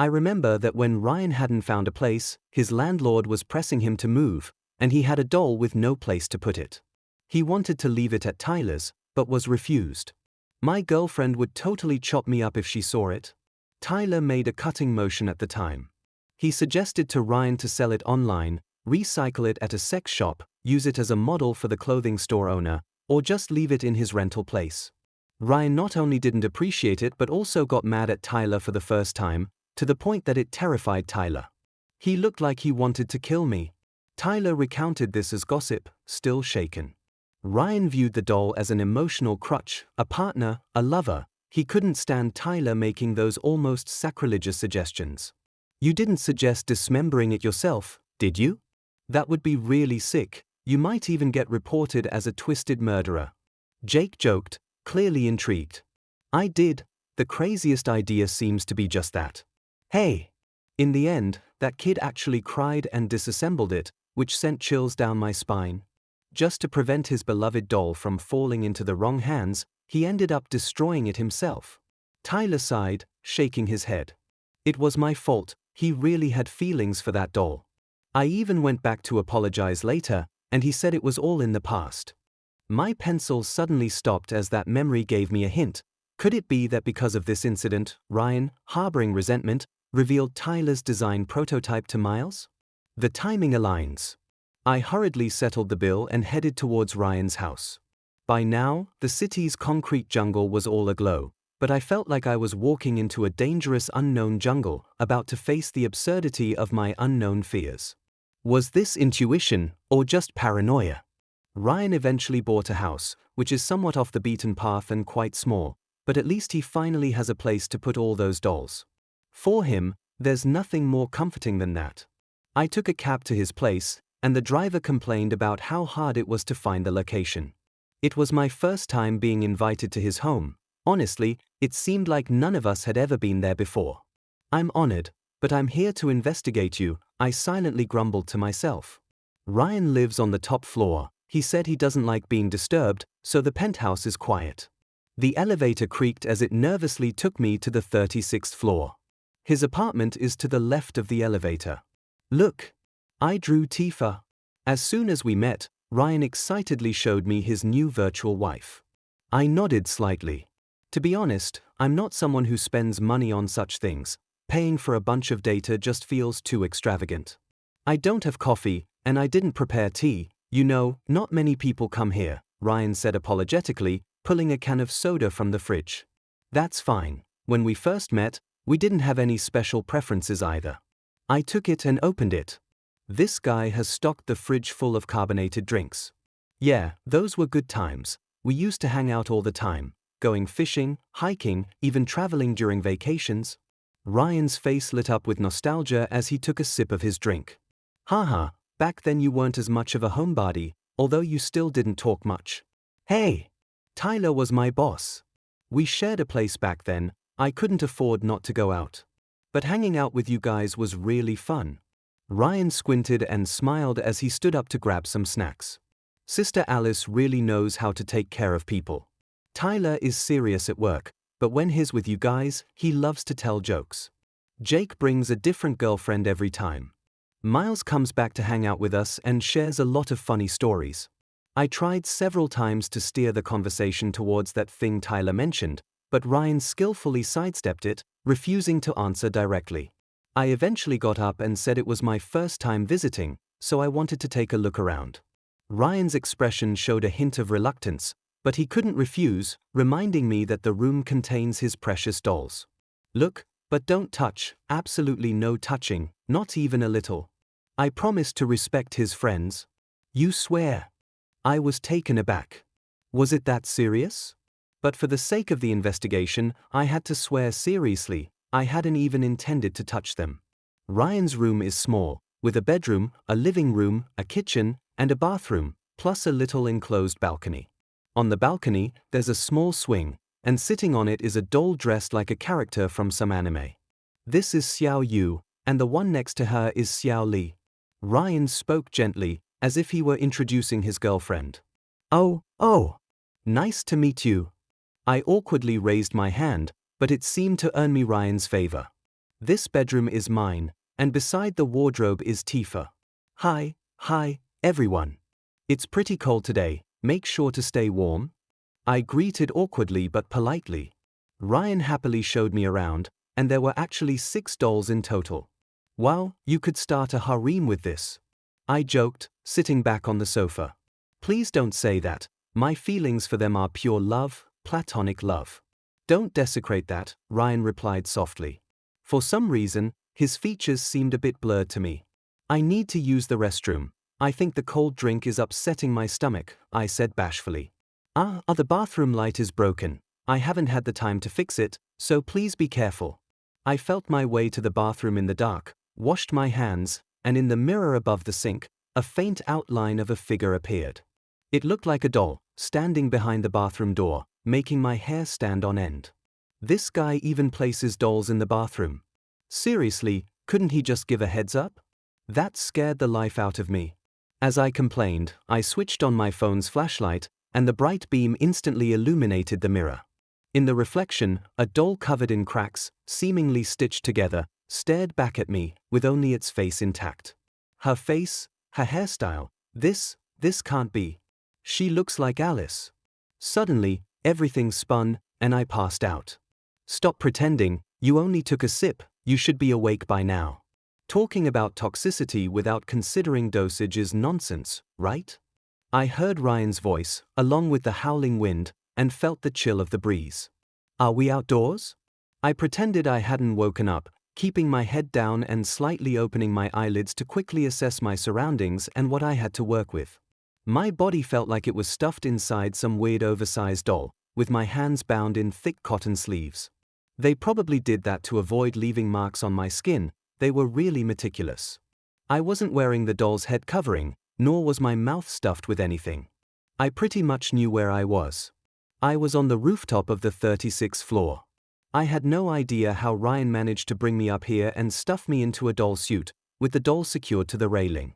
I remember that when Ryan hadn't found a place, his landlord was pressing him to move, and he had a doll with no place to put it. He wanted to leave it at Tyler's, but was refused. My girlfriend would totally chop me up if she saw it. Tyler made a cutting motion at the time. He suggested to Ryan to sell it online, recycle it at a sex shop, use it as a model for the clothing store owner, or just leave it in his rental place. Ryan not only didn't appreciate it but also got mad at Tyler for the first time, to the point that it terrified Tyler. He looked like he wanted to kill me. Tyler recounted this as gossip, still shaken. Ryan viewed the doll as an emotional crutch, a partner, a lover. He couldn't stand Tyler making those almost sacrilegious suggestions. You didn't suggest dismembering it yourself, did you? That would be really sick. You might even get reported as a twisted murderer. Jake joked, clearly intrigued. I did. The craziest idea seems to be just that. Hey! In the end, that kid actually cried and disassembled it, which sent chills down my spine. Just to prevent his beloved doll from falling into the wrong hands, he ended up destroying it himself. Tyler sighed, shaking his head. It was my fault. He really had feelings for that doll. I even went back to apologize later, and he said it was all in the past. My pencil suddenly stopped as that memory gave me a hint. Could it be that because of this incident, Ryan, harboring resentment, revealed Tyler's design prototype to Miles? The timing aligns. I hurriedly settled the bill and headed towards Ryan's house. By now, the city's concrete jungle was all aglow, but I felt like I was walking into a dangerous unknown jungle, about to face the absurdity of my unknown fears. Was this intuition, or just paranoia? Ryan eventually bought a house, which is somewhat off the beaten path and quite small, but at least he finally has a place to put all those dolls. For him, there's nothing more comforting than that. I took a cab to his place, and the driver complained about how hard it was to find the location. It was my first time being invited to his home. Honestly, it seemed like none of us had ever been there before. I'm honored, but I'm here to investigate you, I silently grumbled to myself. Ryan lives on the top floor. He said he doesn't like being disturbed, so the penthouse is quiet. The elevator creaked as it nervously took me to the 36th floor. His apartment is to the left of the elevator. Look! I drew Tifa. As soon as we met, Ryan excitedly showed me his new virtual wife. I nodded slightly. To be honest, I'm not someone who spends money on such things. Paying for a bunch of data just feels too extravagant. I don't have coffee, and I didn't prepare tea. You know, not many people come here, Ryan said apologetically, pulling a can of soda from the fridge. That's fine. When we first met, we didn't have any special preferences either. I took it and opened it. This guy has stocked the fridge full of carbonated drinks. Yeah, those were good times. We used to hang out all the time, going fishing, hiking, even traveling during vacations. Ryan's face lit up with nostalgia as he took a sip of his drink. Haha, back then you weren't as much of a homebody, although you still didn't talk much. Hey! Tyler was my boss. We shared a place back then. I couldn't afford not to go out. But hanging out with you guys was really fun. Ryan squinted and smiled as he stood up to grab some snacks. Sister Alice really knows how to take care of people. Tyler is serious at work, but when he's with you guys, he loves to tell jokes. Jake brings a different girlfriend every time. Miles comes back to hang out with us and shares a lot of funny stories. I tried several times to steer the conversation towards that thing Tyler mentioned, but Ryan skillfully sidestepped it, refusing to answer directly. I eventually got up and said it was my first time visiting, so I wanted to take a look around. Ryan's expression showed a hint of reluctance, but he couldn't refuse, reminding me that the room contains his precious dolls. Look, but don't touch, absolutely no touching, not even a little. I promised to respect his friends. You swear? I was taken aback. Was it that serious? But for the sake of the investigation, I had to swear seriously. I hadn't even intended to touch them. Ryan's room is small, with a bedroom, a living room, a kitchen, and a bathroom, plus a little enclosed balcony. On the balcony, there's a small swing, and sitting on it is a doll dressed like a character from some anime. This is Xiao Yu, and the one next to her is Xiao Li. Ryan spoke gently, as if he were introducing his girlfriend. Oh, nice to meet you. I awkwardly raised my hand, but it seemed to earn me Ryan's favor. This bedroom is mine, and beside the wardrobe is Tifa. Hi, everyone. It's pretty cold today, make sure to stay warm. I greeted awkwardly but politely. Ryan happily showed me around, and there were actually 6 dolls in total. Wow, you could start a harem with this. I joked, sitting back on the sofa. Please don't say that. My feelings for them are pure love, platonic love. Don't desecrate that, Ryan replied softly. For some reason, his features seemed a bit blurred to me. I need to use the restroom. I think the cold drink is upsetting my stomach, I said bashfully. The bathroom light is broken. I haven't had the time to fix it, so please be careful. I felt my way to the bathroom in the dark, washed my hands, and in the mirror above the sink, a faint outline of a figure appeared. It looked like a doll, standing behind the bathroom door, making my hair stand on end. This guy even places dolls in the bathroom. Seriously, couldn't he just give a heads up? That scared the life out of me. As I complained, I switched on my phone's flashlight, and the bright beam instantly illuminated the mirror. In the reflection, a doll covered in cracks, seemingly stitched together, stared back at me, with only its face intact. Her face, her hairstyle, this can't be. She looks like Alice. Suddenly, everything spun, and I passed out. Stop pretending, you only took a sip, you should be awake by now. Talking about toxicity without considering dosage is nonsense, right? I heard Ryan's voice, along with the howling wind, and felt the chill of the breeze. Are we outdoors? I pretended I hadn't woken up, keeping my head down and slightly opening my eyelids to quickly assess my surroundings and what I had to work with. My body felt like it was stuffed inside some weird oversized doll, with my hands bound in thick cotton sleeves. They probably did that to avoid leaving marks on my skin. They were really meticulous. I wasn't wearing the doll's head covering, nor was my mouth stuffed with anything. I pretty much knew where I was. I was on the rooftop of the 36th floor. I had no idea how Ryan managed to bring me up here and stuff me into a doll suit, with the doll secured to the railing.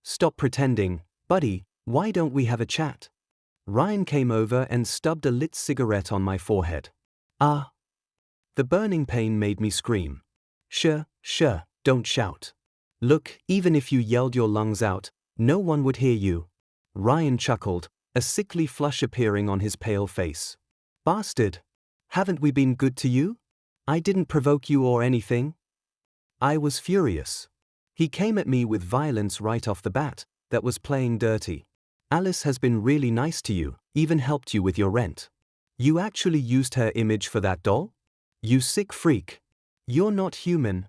Stop pretending, buddy, why don't we have a chat? Ryan came over and stubbed a lit cigarette on my forehead. The burning pain made me scream. Sure, don't shout. Look, even if you yelled your lungs out, no one would hear you. Ryan chuckled, a sickly flush appearing on his pale face. Bastard! Haven't we been good to you? I didn't provoke you or anything. I was furious. He came at me with violence right off the bat, that was playing dirty. Alice has been really nice to you, even helped you with your rent. You actually used her image for that doll? You sick freak. You're not human.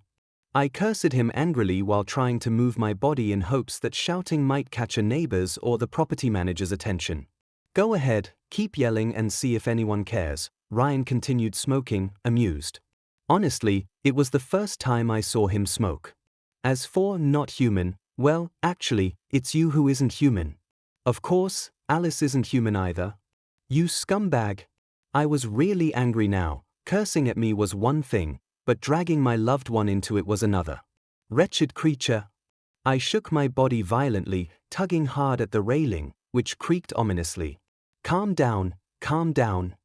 I cursed him angrily while trying to move my body in hopes that shouting might catch a neighbor's or the property manager's attention. Go ahead, keep yelling and see if anyone cares, Ryan continued smoking, amused. Honestly, it was the first time I saw him smoke. As for not human, well, actually, it's you who isn't human. Of course, Alice isn't human either. You scumbag. I was really angry now. Cursing at me was one thing, but dragging my loved one into it was another. Wretched creature. I shook my body violently, tugging hard at the railing, which creaked ominously. Calm down, calm down.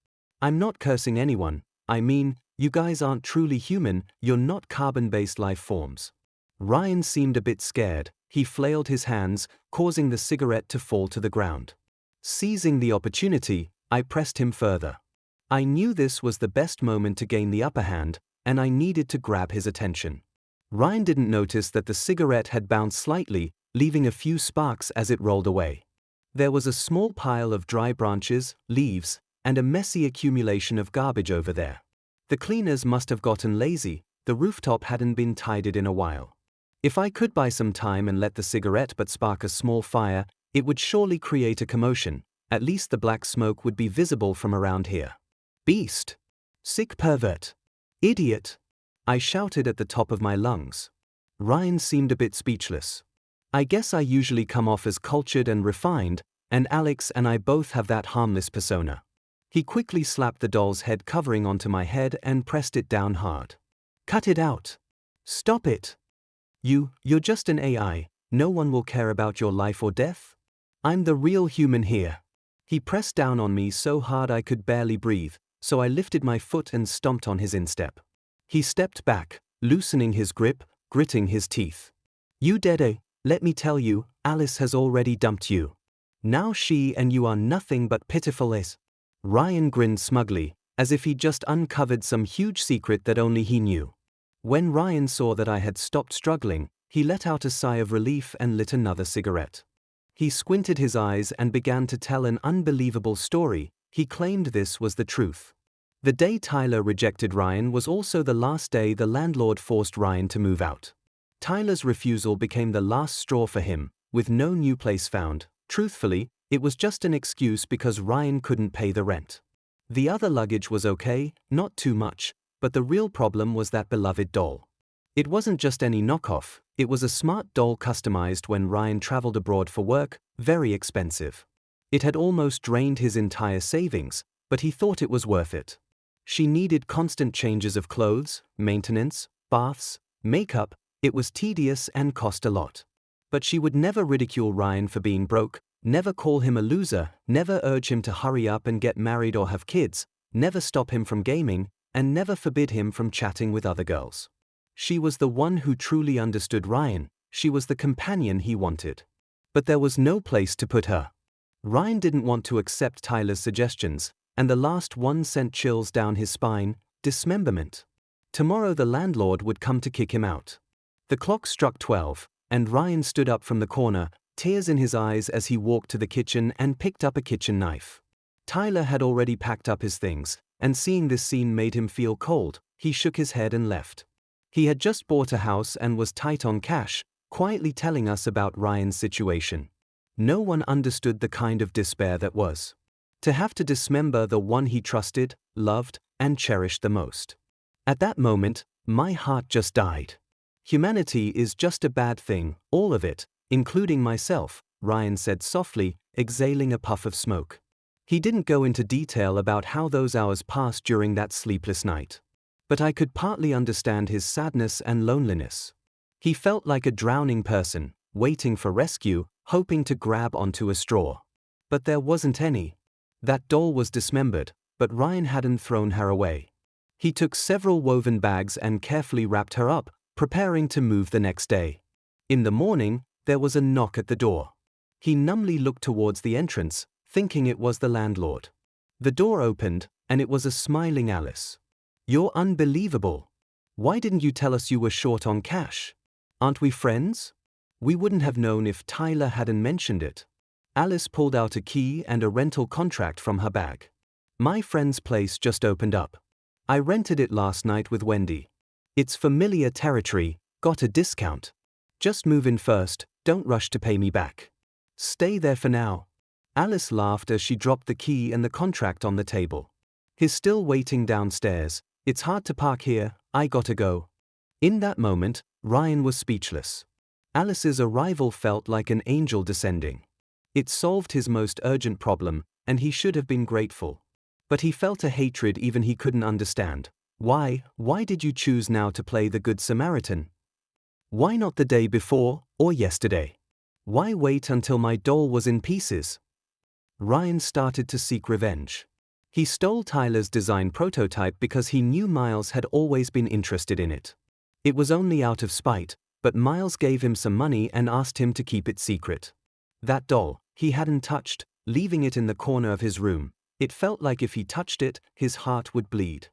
I'm not cursing anyone. I mean, you guys aren't truly human, you're not carbon-based life forms. Ryan seemed a bit scared. He flailed his hands, causing the cigarette to fall to the ground. Seizing the opportunity, I pressed him further. I knew this was the best moment to gain the upper hand, and I needed to grab his attention. Ryan didn't notice that the cigarette had bounced slightly, leaving a few sparks as it rolled away. There was a small pile of dry branches, leaves, and a messy accumulation of garbage over there. The cleaners must have gotten lazy. The rooftop hadn't been tidied in a while. If I could buy some time and let the cigarette but spark a small fire, it would surely create a commotion. At least the black smoke would be visible from around here. Beast! Sick pervert! Idiot! I shouted at the top of my lungs. Ryan seemed a bit speechless. I guess I usually come off as cultured and refined, and Alex and I both have that harmless persona. He quickly slapped the doll's head covering onto my head and pressed it down hard. Cut it out! Stop it! You're just an AI, no one will care about your life or death. I'm the real human here. He pressed down on me so hard I could barely breathe, so I lifted my foot and stomped on his instep. He stepped back, loosening his grip, gritting his teeth. You deado, let me tell you, Alice has already dumped you. Now she and you are nothing but pitiful as. Ryan grinned smugly, as if he'd just uncovered some huge secret that only he knew. When Ryan saw that I had stopped struggling, he let out a sigh of relief and lit another cigarette. He squinted his eyes and began to tell an unbelievable story. He claimed this was the truth. The day Tyler rejected Ryan was also the last day the landlord forced Ryan to move out. Tyler's refusal became the last straw for him, with no new place found. Truthfully, it was just an excuse because Ryan couldn't pay the rent. The other luggage was okay, not too much, but the real problem was that beloved doll. It wasn't just any knockoff, it was a smart doll customized when Ryan traveled abroad for work, very expensive. It had almost drained his entire savings, but he thought it was worth it. She needed constant changes of clothes, maintenance, baths, makeup. It was tedious and cost a lot. But she would never ridicule Ryan for being broke, never call him a loser, never urge him to hurry up and get married or have kids, never stop him from gaming, and never forbid him from chatting with other girls. She was the one who truly understood Ryan. She was the companion he wanted. But there was no place to put her. Ryan didn't want to accept Tyler's suggestions, and the last one sent chills down his spine: dismemberment. Tomorrow the landlord would come to kick him out. The clock struck 12, and Ryan stood up from the corner, tears in his eyes as he walked to the kitchen and picked up a kitchen knife. Tyler had already packed up his things, and seeing this scene made him feel cold. He shook his head and left. He had just bought a house and was tight on cash, quietly telling us about Ryan's situation. No one understood the kind of despair that was. To have to dismember the one he trusted, loved, and cherished the most. At that moment, my heart just died. Humanity is just a bad thing, all of it, including myself, Ryan said softly, exhaling a puff of smoke. He didn't go into detail about how those hours passed during that sleepless night. But I could partly understand his sadness and loneliness. He felt like a drowning person, waiting for rescue, hoping to grab onto a straw. But there wasn't any. That doll was dismembered, but Ryan hadn't thrown her away. He took several woven bags and carefully wrapped her up, preparing to move the next day. In the morning, there was a knock at the door. He numbly looked towards the entrance, thinking it was the landlord. The door opened, and it was a smiling Alice. "You're unbelievable. Why didn't you tell us you were short on cash? Aren't we friends?" We wouldn't have known if Tyler hadn't mentioned it. Alice pulled out a key and a rental contract from her bag. "My friend's place just opened up. I rented it last night with Wendy. It's familiar territory, got a discount. Just move in first, don't rush to pay me back. Stay there for now." Alice laughed as she dropped the key and the contract on the table. "He's still waiting downstairs. It's hard to park here, I gotta go." In that moment, Ryan was speechless. Alice's arrival felt like an angel descending. It solved his most urgent problem, and he should have been grateful. But he felt a hatred even he couldn't understand. Why did you choose now to play the Good Samaritan? Why not the day before, or yesterday? Why wait until my doll was in pieces? Ryan started to seek revenge. He stole Tyler's design prototype because he knew Miles had always been interested in it. It was only out of spite, but Miles gave him some money and asked him to keep it secret. That doll, he hadn't touched, leaving it in the corner of his room. It felt like if he touched it, his heart would bleed.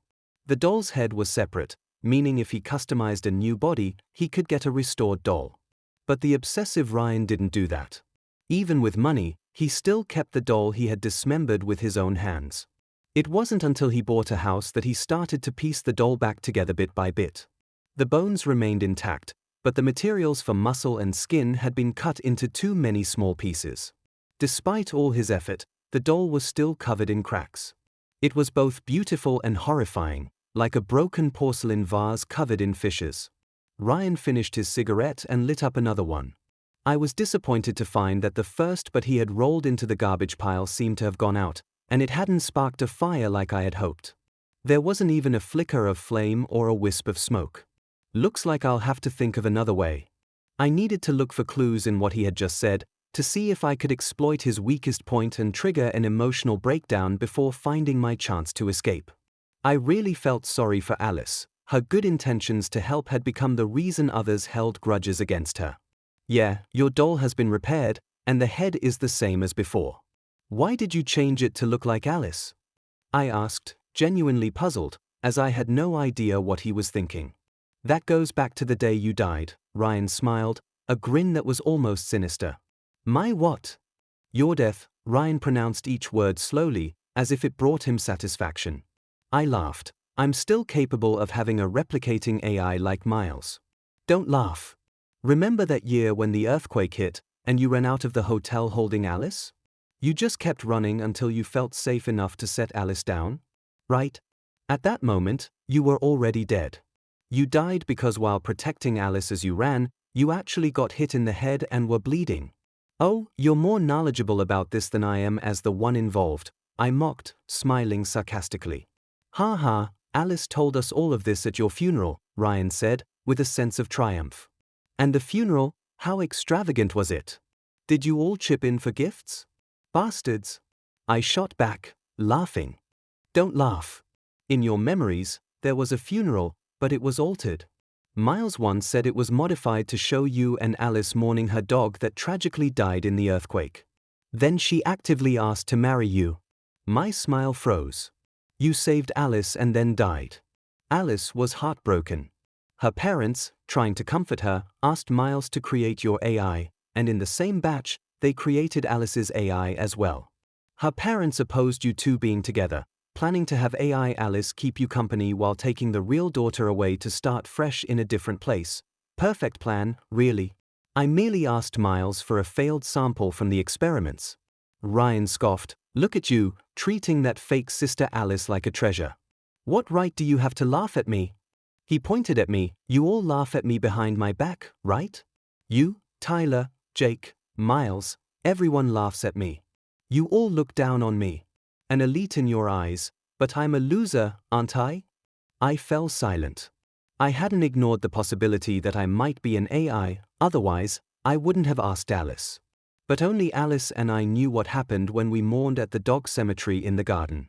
The doll's head was separate, meaning if he customized a new body, he could get a restored doll. But the obsessive Ryan didn't do that. Even with money, he still kept the doll he had dismembered with his own hands. It wasn't until he bought a house that he started to piece the doll back together bit by bit. The bones remained intact, but the materials for muscle and skin had been cut into too many small pieces. Despite all his effort, the doll was still covered in cracks. It was both beautiful and horrifying, like a broken porcelain vase covered in fissures. Ryan finished his cigarette and lit up another one. I was disappointed to find that the first but he had rolled into the garbage pile seemed to have gone out, and it hadn't sparked a fire like I had hoped. There wasn't even a flicker of flame or a wisp of smoke. Looks like I'll have to think of another way. I needed to look for clues in what he had just said, to see if I could exploit his weakest point and trigger an emotional breakdown before finding my chance to escape. I really felt sorry for Alice. Her good intentions to help had become the reason others held grudges against her. "Yeah, your doll has been repaired, and the head is the same as before. Why did you change it to look like Alice?" I asked, genuinely puzzled, as I had no idea what he was thinking. That goes back to the day you died, Ryan smiled, a grin that was almost sinister. My what? Your death, Ryan pronounced each word slowly, as if it brought him satisfaction. I laughed. I'm still capable of having a replicating AI like Miles. Don't laugh. Remember that year when the earthquake hit, and you ran out of the hotel holding Alice? You just kept running until you felt safe enough to set Alice down? Right? At that moment, you were already dead. You died because while protecting Alice as you ran, you actually got hit in the head and were bleeding. Oh, you're more knowledgeable about this than I am as the one involved, I mocked, smiling sarcastically. Ha ha, Alice told us all of this at your funeral, Ryan said, with a sense of triumph. And the funeral, how extravagant was it? Did you all chip in for gifts? Bastards. I shot back, laughing. Don't laugh. In your memories, there was a funeral, but it was altered. Miles once said it was modified to show you and Alice mourning her dog that tragically died in the earthquake. Then she actively asked to marry you. My smile froze. You saved Alice and then died. Alice was heartbroken. Her parents, trying to comfort her, asked Miles to create your AI, and in the same batch, they created Alice's AI as well. Her parents opposed you two being together, planning to have AI Alice keep you company while taking the real daughter away to start fresh in a different place. Perfect plan, really. I merely asked Miles for a failed sample from the experiments. Ryan scoffed. Look at you, treating that fake sister Alice like a treasure. What right do you have to laugh at me? He pointed at me. You all laugh at me behind my back, right? You, Tyler, Jake, Miles, everyone laughs at me. You all look down on me. An elite in your eyes, but I'm a loser, aren't I? I fell silent. I hadn't ignored the possibility that I might be an AI, otherwise, I wouldn't have asked Alice. But only Alice and I knew what happened when we mourned at the dog cemetery in the garden.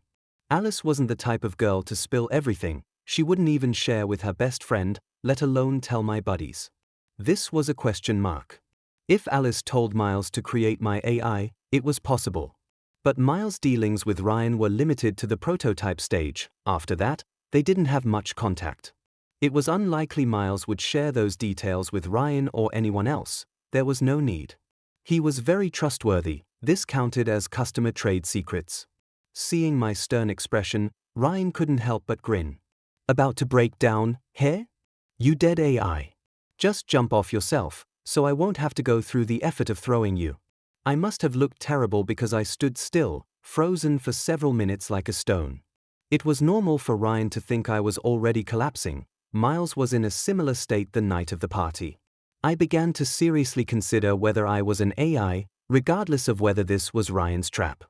Alice wasn't the type of girl to spill everything, she wouldn't even share with her best friend, let alone tell my buddies. This was a question mark. If Alice told Miles to create my AI, it was possible. But Miles' dealings with Ryan were limited to the prototype stage. After that, they didn't have much contact. It was unlikely Miles would share those details with Ryan or anyone else. There was no need. He was very trustworthy. This counted as customer trade secrets. Seeing my stern expression, Ryan couldn't help but grin. About to break down, here? You dead AI. Just jump off yourself, so I won't have to go through the effort of throwing you. I must have looked terrible because I stood still, frozen for several minutes like a stone. It was normal for Ryan to think I was already collapsing. Miles was in a similar state the night of the party. I began to seriously consider whether I was an AI, regardless of whether this was Ryan's trap.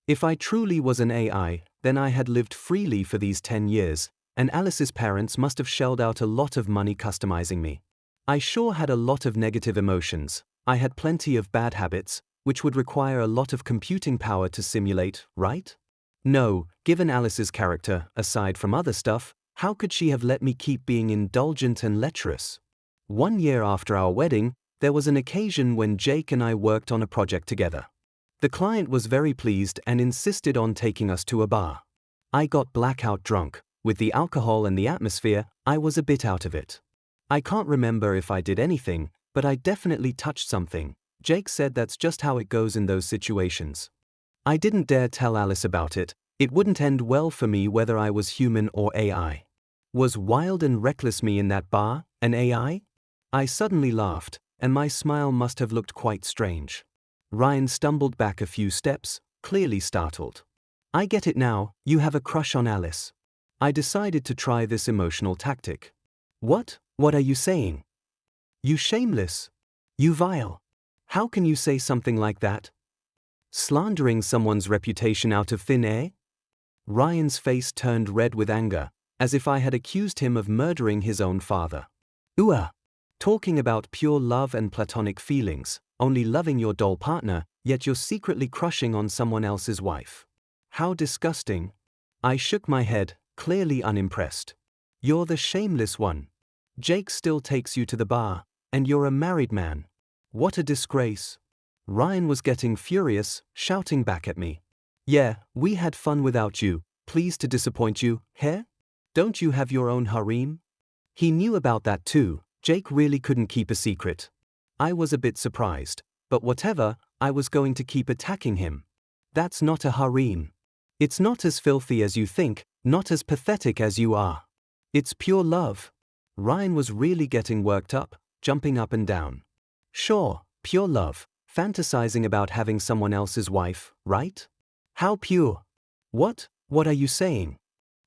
If I truly was an AI, then I had lived freely for these 10 years, and Alice's parents must have shelled out a lot of money customizing me. I sure had a lot of negative emotions. I had plenty of bad habits, which would require a lot of computing power to simulate, right? No, given Alice's character, aside from other stuff, how could she have let me keep being indulgent and lecherous? 1 year after our wedding, there was an occasion when Jake and I worked on a project together. The client was very pleased and insisted on taking us to a bar. I got blackout drunk. With the alcohol and the atmosphere, I was a bit out of it. I can't remember if I did anything, but I definitely touched something. Jake said that's just how it goes in those situations. I didn't dare tell Alice about it. It wouldn't end well for me whether I was human or AI. Was wild and reckless me in that bar an AI? I suddenly laughed, and my smile must have looked quite strange. Ryan stumbled back a few steps, clearly startled. I get it now, you have a crush on Alice. I decided to try this emotional tactic. What are you saying? You shameless. You vile. How can you say something like that? Slandering someone's reputation out of thin air? Ryan's face turned red with anger, as if I had accused him of murdering his own father. Ooh. Talking about pure love and platonic feelings, only loving your doll partner, yet you're secretly crushing on someone else's wife. How disgusting. I shook my head, clearly unimpressed. You're the shameless one. Jake still takes you to the bar, and you're a married man. What a disgrace. Ryan was getting furious, shouting back at me. Yeah, we had fun without you, pleased to disappoint you, heh? Don't you have your own harem? He knew about that too. Jake really couldn't keep a secret. I was a bit surprised, but whatever, I was going to keep attacking him. That's not a harem. It's not as filthy as you think, not as pathetic as you are. It's pure love. Ryan was really getting worked up, jumping up and down. Sure, pure love, fantasizing about having someone else's wife, right? How pure? What are you saying?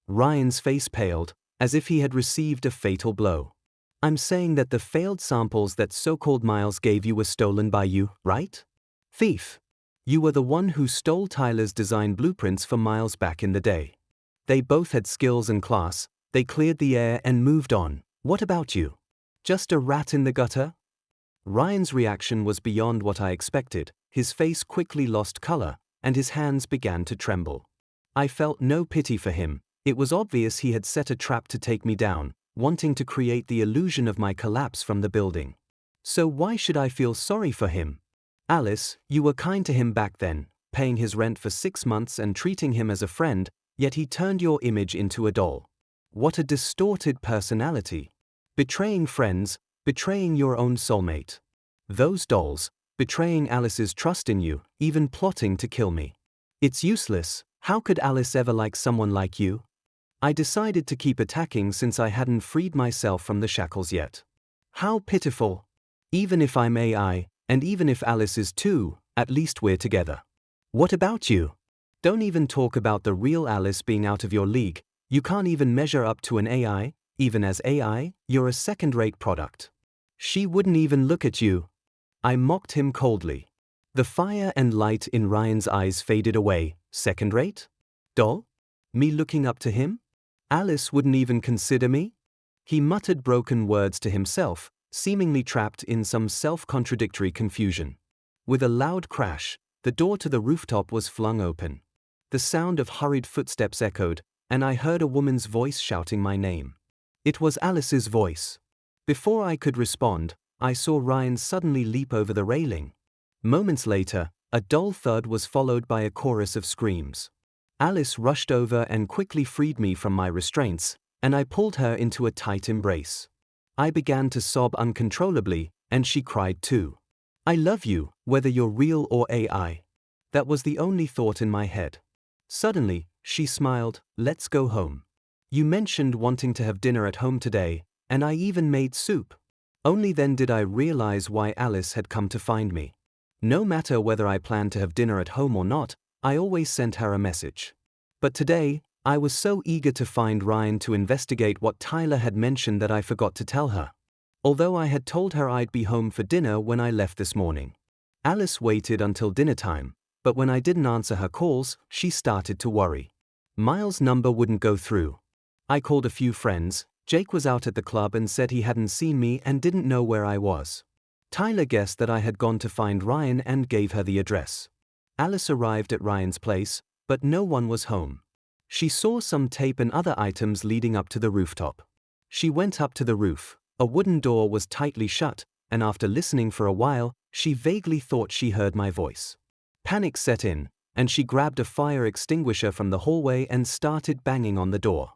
Ryan's face paled, as if he had received a fatal blow. I'm saying that the failed samples that so-called Miles gave you were stolen by you, right? Thief. You were the one who stole Tyler's design blueprints for Miles back in the day. They both had skills and class, they cleared the air and moved on. What about you? Just a rat in the gutter? Ryan's reaction was beyond what I expected. His face quickly lost color, and his hands began to tremble. I felt no pity for him. It was obvious he had set a trap to take me down, wanting to create the illusion of my collapse from the building. So why should I feel sorry for him? Alice, you were kind to him back then, paying his rent for 6 months and treating him as a friend, yet he turned your image into a doll. What a distorted personality. Betraying friends, betraying your own soulmate. Those dolls, betraying Alice's trust in you, even plotting to kill me. It's useless. How could Alice ever like someone like you? I decided to keep attacking since I hadn't freed myself from the shackles yet. How pitiful. Even if I'm AI, and even if Alice is too, at least we're together. What about you? Don't even talk about the real Alice being out of your league. You can't even measure up to an AI. Even as AI, you're a second-rate product. She wouldn't even look at you. I mocked him coldly. The fire and light in Ryan's eyes faded away. Second-rate? Doll? Me looking up to him? Alice wouldn't even consider me? He muttered broken words to himself, seemingly trapped in some self-contradictory confusion. With a loud crash, the door to the rooftop was flung open. The sound of hurried footsteps echoed, and I heard a woman's voice shouting my name. It was Alice's voice. Before I could respond, I saw Ryan suddenly leap over the railing. Moments later, a dull thud was followed by a chorus of screams. Alice rushed over and quickly freed me from my restraints, and I pulled her into a tight embrace. I began to sob uncontrollably, and she cried too. I love you, whether you're real or AI. That was the only thought in my head. Suddenly, she smiled. Let's go home. You mentioned wanting to have dinner at home today, and I even made soup. Only then did I realize why Alice had come to find me. No matter whether I planned to have dinner at home or not, I always sent her a message. But today, I was so eager to find Ryan to investigate what Tyler had mentioned that I forgot to tell her. Although I had told her I'd be home for dinner when I left this morning. Alice waited until dinner time, but when I didn't answer her calls, she started to worry. Miles' number wouldn't go through. I called a few friends. Jake was out at the club and said he hadn't seen me and didn't know where I was. Tyler guessed that I had gone to find Ryan and gave her the address. Alice arrived at Ryan's place, but no one was home. She saw some tape and other items leading up to the rooftop. She went up to the roof. A wooden door was tightly shut, and after listening for a while, she vaguely thought she heard my voice. Panic set in, and she grabbed a fire extinguisher from the hallway and started banging on the door.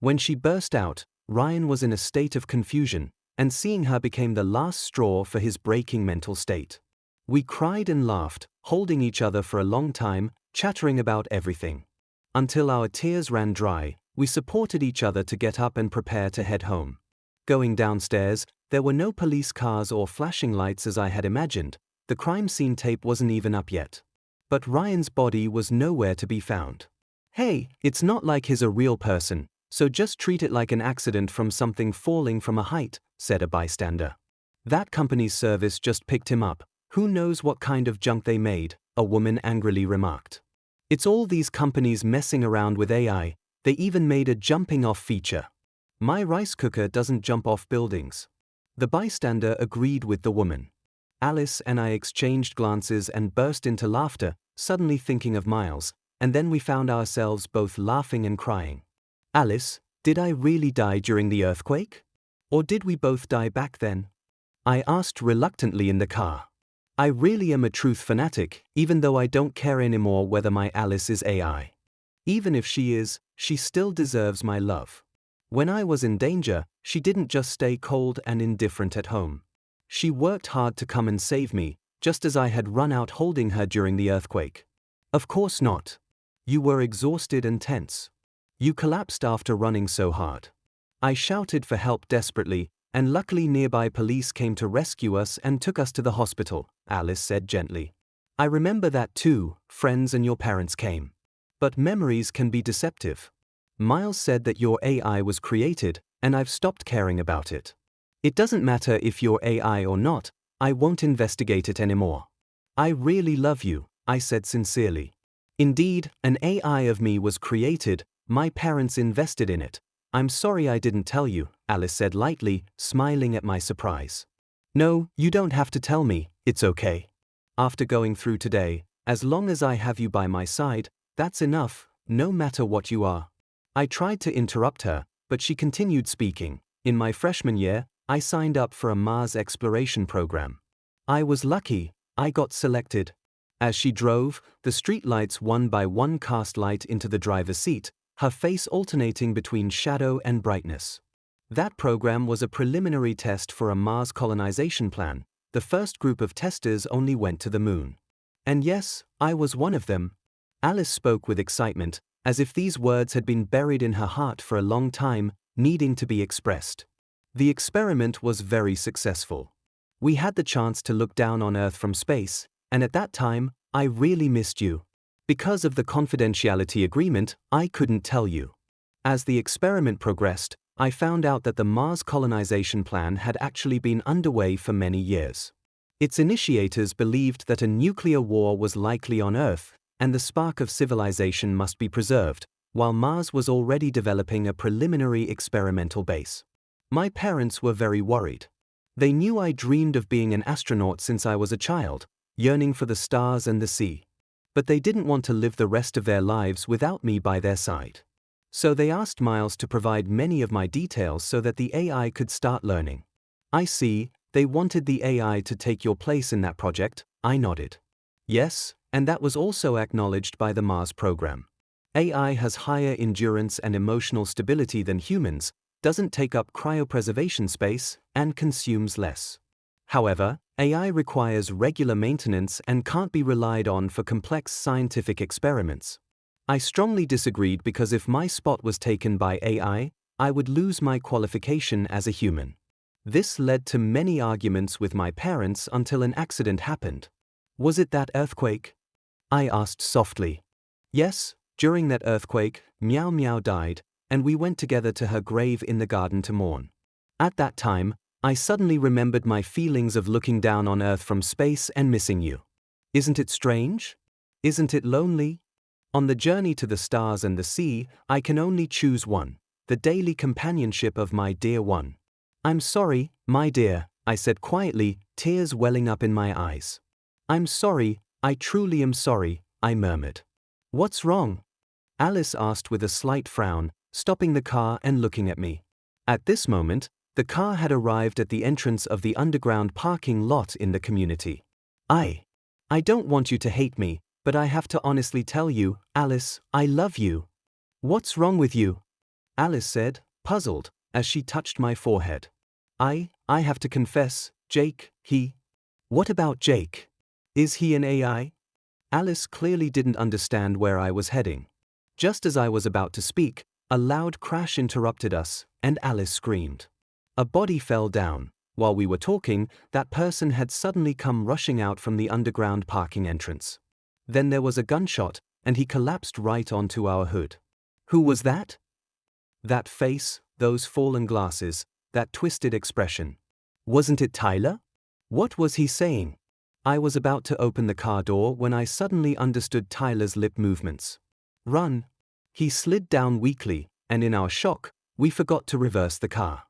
When she burst out, Ryan was in a state of confusion, and seeing her became the last straw for his breaking mental state. We cried and laughed, holding each other for a long time, chattering about everything. Until our tears ran dry, we supported each other to get up and prepare to head home. Going downstairs, there were no police cars or flashing lights as I had imagined. The crime scene tape wasn't even up yet. But Ryan's body was nowhere to be found. Hey, it's not like he's a real person. So just treat it like an accident from something falling from a height, said a bystander. That company's service just picked him up. Who knows what kind of junk they made, a woman angrily remarked. It's all these companies messing around with AI. They even made a jumping off feature. My rice cooker doesn't jump off buildings. The bystander agreed with the woman. Alice and I exchanged glances and burst into laughter, suddenly thinking of Miles, and then we found ourselves both laughing and crying. Alice, did I really die during the earthquake? Or did we both die back then? I asked reluctantly in the car. I really am a truth fanatic, even though I don't care anymore whether my Alice is AI. Even if she is, she still deserves my love. When I was in danger, she didn't just stay cold and indifferent at home. She worked hard to come and save me, just as I had run out holding her during the earthquake. Of course not. You were exhausted and tense. You collapsed after running so hard. I shouted for help desperately, and luckily nearby police came to rescue us and took us to the hospital, Alice said gently. I remember that too, friends and your parents came. But memories can be deceptive. Miles said that your AI was created, and I've stopped caring about it. It doesn't matter if you're AI or not, I won't investigate it anymore. I really love you, I said sincerely. Indeed, an AI of me was created, my parents invested in it. I'm sorry I didn't tell you, Alice said lightly, smiling at my surprise. No, you don't have to tell me, it's okay. After going through today, as long as I have you by my side, that's enough, no matter what you are. I tried to interrupt her, but she continued speaking. In my freshman year, I signed up for a Mars exploration program. I was lucky, I got selected. As she drove, the streetlights one by one cast light into the driver's seat, her face alternating between shadow and brightness. That program was a preliminary test for a Mars colonization plan. The first group of testers only went to the moon. And yes, I was one of them. Alice spoke with excitement, as if these words had been buried in her heart for a long time, needing to be expressed. The experiment was very successful. We had the chance to look down on Earth from space, and at that time, I really missed you. Because of the confidentiality agreement, I couldn't tell you. As the experiment progressed, I found out that the Mars colonization plan had actually been underway for many years. Its initiators believed that a nuclear war was likely on Earth, and the spark of civilization must be preserved, while Mars was already developing a preliminary experimental base. My parents were very worried. They knew I dreamed of being an astronaut since I was a child, yearning for the stars and the sea. But they didn't want to live the rest of their lives without me by their side. So they asked Miles to provide many of my details so that the AI could start learning. I see, they wanted the AI to take your place in that project, I nodded. Yes, and that was also acknowledged by the Mars program. AI has higher endurance and emotional stability than humans, doesn't take up cryopreservation space, and consumes less. However, AI requires regular maintenance and can't be relied on for complex scientific experiments. I strongly disagreed because if my spot was taken by AI, I would lose my qualification as a human. This led to many arguments with my parents until an accident happened. Was it that earthquake? I asked softly. Yes, during that earthquake, Meow Meow died, and we went together to her grave in the garden to mourn. At that time, I suddenly remembered my feelings of looking down on Earth from space and missing you. Isn't it strange? Isn't it lonely? On the journey to the stars and the sea, I can only choose one, the daily companionship of my dear one. I'm sorry, my dear, I said quietly, tears welling up in my eyes. I'm sorry, I truly am sorry, I murmured. What's wrong? Alice asked with a slight frown, stopping the car and looking at me. At this moment, the car had arrived at the entrance of the underground parking lot in the community. I don't want you to hate me, but I have to honestly tell you, Alice, I love you. What's wrong with you? Alice said, puzzled, as she touched my forehead. I have to confess, Jake, What about Jake? Is he an AI? Alice clearly didn't understand where I was heading. Just as I was about to speak, a loud crash interrupted us, and Alice screamed. A body fell down. While we were talking, that person had suddenly come rushing out from the underground parking entrance. Then there was a gunshot, and he collapsed right onto our hood. Who was that? That face, those fallen glasses, that twisted expression. Wasn't it Tyler? What was he saying? I was about to open the car door when I suddenly understood Tyler's lip movements. Run! He slid down weakly, and in our shock, we forgot to reverse the car.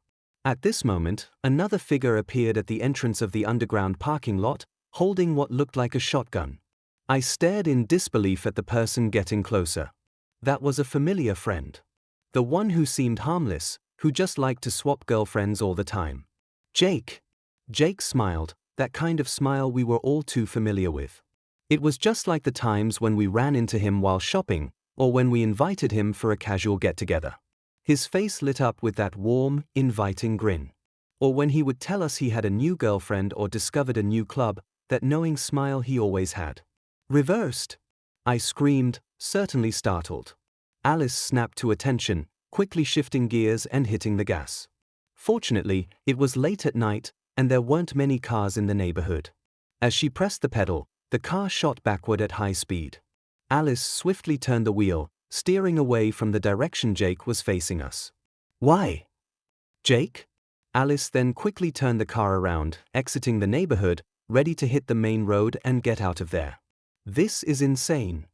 At this moment, another figure appeared at the entrance of the underground parking lot, holding what looked like a shotgun. I stared in disbelief at the person getting closer. That was a familiar friend. The one who seemed harmless, who just liked to swap girlfriends all the time. Jake. Jake smiled, that kind of smile we were all too familiar with. It was just like the times when we ran into him while shopping, or when we invited him for a casual get-together. His face lit up with that warm, inviting grin. Or when he would tell us he had a new girlfriend or discovered a new club, that knowing smile he always had. Reversed! I screamed, certainly startled. Alice snapped to attention, quickly shifting gears and hitting the gas. Fortunately, it was late at night, and there weren't many cars in the neighborhood. As she pressed the pedal, the car shot backward at high speed. Alice swiftly turned the wheel, steering away from the direction Jake was facing us. Why? Jake? Alice then quickly turned the car around, exiting the neighborhood, ready to hit the main road and get out of there. This is insane.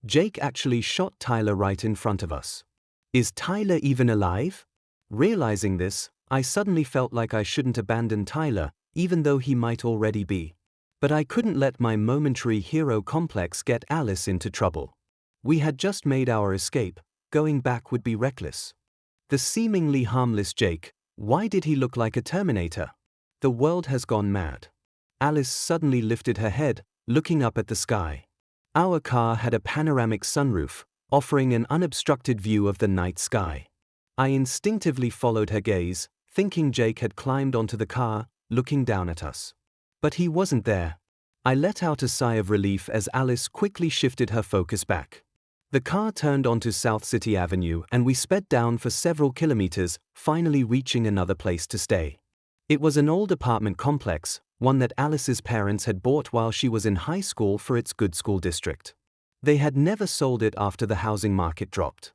Jake actually shot Tyler right in front of us. Is Tyler even alive? Realizing this, I suddenly felt like I shouldn't abandon Tyler, even though he might already be. But I couldn't let my momentary hero complex get Alice into trouble. We had just made our escape, going back would be reckless. The seemingly harmless Jake, why did he look like a Terminator? The world has gone mad. Alice suddenly lifted her head, looking up at the sky. Our car had a panoramic sunroof, offering an unobstructed view of the night sky. I instinctively followed her gaze, thinking Jake had climbed onto the car, looking down at us. But he wasn't there. I let out a sigh of relief as Alice quickly shifted her focus back. The car turned onto South City Avenue and we sped down for several kilometers, finally reaching another place to stay. It was an old apartment complex, one that Alice's parents had bought while she was in high school for its good school district. They had never sold it after the housing market dropped.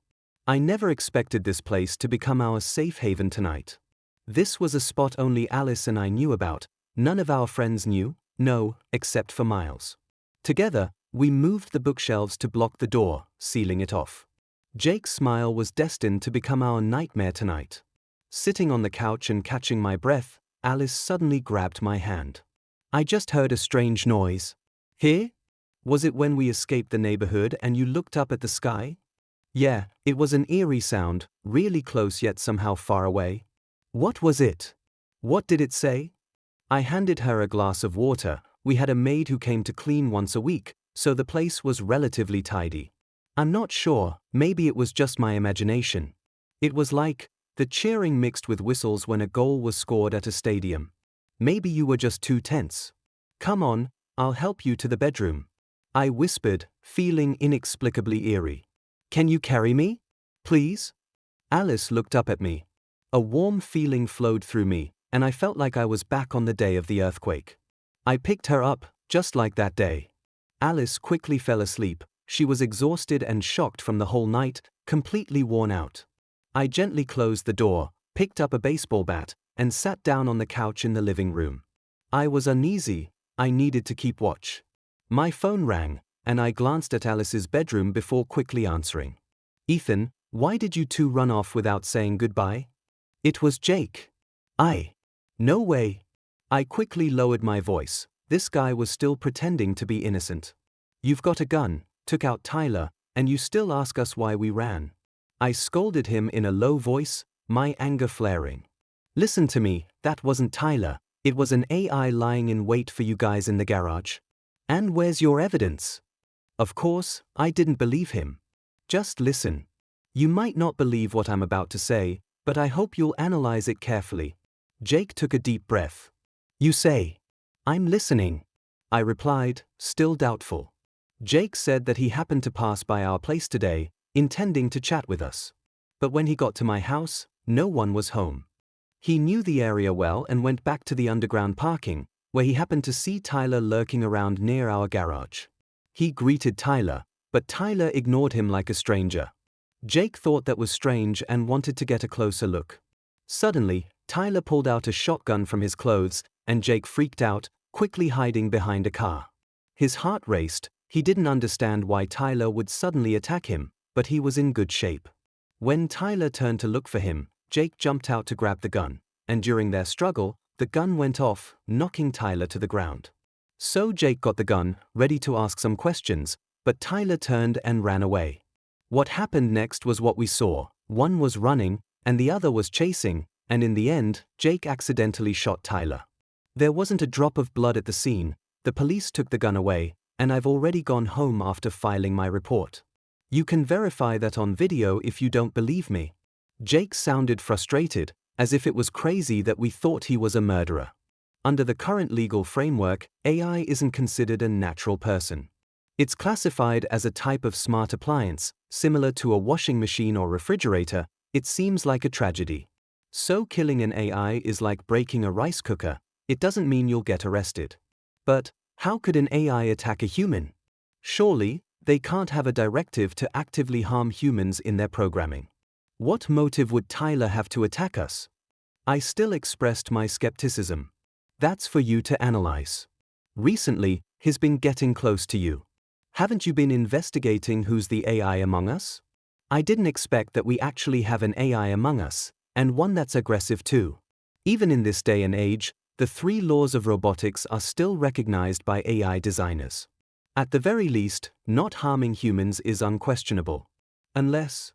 I never expected this place to become our safe haven tonight. This was a spot only Alice and I knew about, none of our friends knew, no, except for Miles. Together, we moved the bookshelves to block the door, sealing it off. Jake's smile was destined to become our nightmare tonight. Sitting on the couch and catching my breath, Alice suddenly grabbed my hand. I just heard a strange noise. Here? Was it when we escaped the neighborhood and you looked up at the sky? Yeah, it was an eerie sound, really close yet somehow far away. What was it? What did it say? I handed her a glass of water. We had a maid who came to clean once a week, so the place was relatively tidy. I'm not sure, maybe it was just my imagination. It was like the cheering mixed with whistles when a goal was scored at a stadium. Maybe you were just too tense. Come on, I'll help you to the bedroom. I whispered, feeling inexplicably eerie. Can you carry me? Please? Alice looked up at me. A warm feeling flowed through me, and I felt like I was back on the day of the earthquake. I picked her up, just like that day. Alice quickly fell asleep. She was exhausted and shocked from the whole night, completely worn out. I gently closed the door, picked up a baseball bat, and sat down on the couch in the living room. I was uneasy. I needed to keep watch. My phone rang, and I glanced at Alice's bedroom before quickly answering. Ethan, why did you two run off without saying goodbye? It was Jake. No way. I quickly lowered my voice. This guy was still pretending to be innocent. You've got a gun, took out Tyler, and you still ask us why we ran. I scolded him in a low voice, my anger flaring. Listen to me, that wasn't Tyler. It was an AI lying in wait for you guys in the garage. And where's your evidence? Of course, I didn't believe him. Just listen. You might not believe what I'm about to say, but I hope you'll analyze it carefully. Jake took a deep breath. You say. I'm listening. I replied, still doubtful. Jake said that he happened to pass by our place today, intending to chat with us. But when he got to my house, no one was home. He knew the area well and went back to the underground parking, where he happened to see Tyler lurking around near our garage. He greeted Tyler, but Tyler ignored him like a stranger. Jake thought that was strange and wanted to get a closer look. Suddenly, Tyler pulled out a shotgun from his clothes, and Jake freaked out, quickly hiding behind a car. His heart raced. He didn't understand why Tyler would suddenly attack him, but he was in good shape. When Tyler turned to look for him, Jake jumped out to grab the gun, and during their struggle, the gun went off, knocking Tyler to the ground. So Jake got the gun, ready to ask some questions, but Tyler turned and ran away. What happened next was what we saw. One was running, and the other was chasing, and in the end, Jake accidentally shot Tyler. There wasn't a drop of blood at the scene. The police took the gun away, and I've already gone home after filing my report. You can verify that on video if you don't believe me. Jake sounded frustrated, as if it was crazy that we thought he was a murderer. Under the current legal framework, AI isn't considered a natural person. It's classified as a type of smart appliance, similar to a washing machine or refrigerator. It seems like a tragedy. So killing an AI is like breaking a rice cooker. It doesn't mean you'll get arrested. But how could an AI attack a human? Surely, they can't have a directive to actively harm humans in their programming. What motive would Tyler have to attack us? I still expressed my skepticism. That's for you to analyze. Recently, he's been getting close to you. Haven't you been investigating who's the AI among us? I didn't expect that we actually have an AI among us, and one that's aggressive too. Even in this day and age, the 3 laws of robotics are still recognized by AI designers. At the very least, not harming humans is unquestionable. Unless...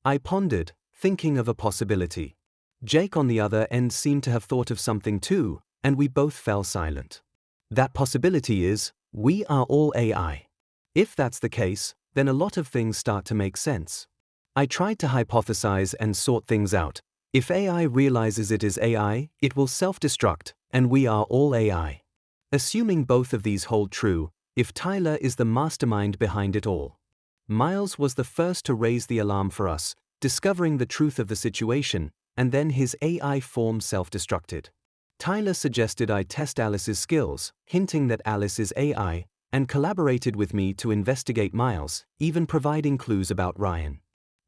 I pondered, thinking of a possibility. Jake on the other end seemed to have thought of something too, and we both fell silent. That possibility is, we are all AI. If that's the case, then a lot of things start to make sense. I tried to hypothesize and sort things out. If AI realizes it is AI, it will self-destruct, and we are all AI. Assuming both of these hold true, if Tyler is the mastermind behind it all. Miles was the first to raise the alarm for us, discovering the truth of the situation, and then his AI form self-destructed. Tyler suggested I test Alice's skills, hinting that Alice is AI, and collaborated with me to investigate Miles, even providing clues about Ryan.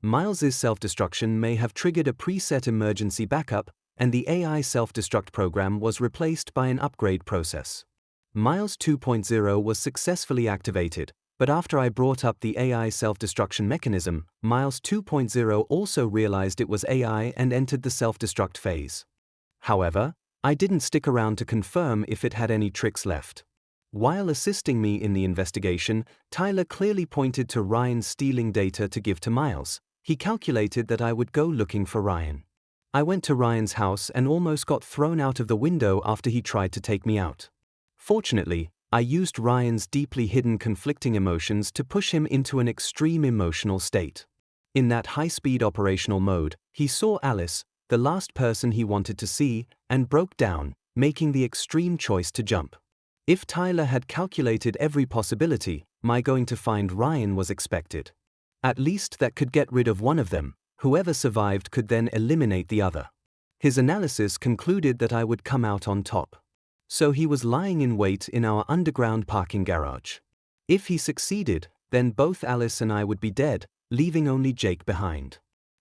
Miles's self-destruction may have triggered a preset emergency backup, and the AI self-destruct program was replaced by an upgrade process. Miles 2.0 was successfully activated, but after I brought up the AI self-destruction mechanism, Miles 2.0 also realized it was AI and entered the self-destruct phase. However, I didn't stick around to confirm if it had any tricks left. While assisting me in the investigation, Tyler clearly pointed to Ryan stealing data to give to Miles. He calculated that I would go looking for Ryan. I went to Ryan's house and almost got thrown out of the window after he tried to take me out. Fortunately, I used Ryan's deeply hidden conflicting emotions to push him into an extreme emotional state. In that high-speed operational mode, he saw Alice, the last person he wanted to see, and broke down, making the extreme choice to jump. If Tyler had calculated every possibility, my going to find Ryan was expected. At least that could get rid of one of them. Whoever survived could then eliminate the other. His analysis concluded that I would come out on top. So he was lying in wait in our underground parking garage. If he succeeded, then both Alice and I would be dead, leaving only Jake behind.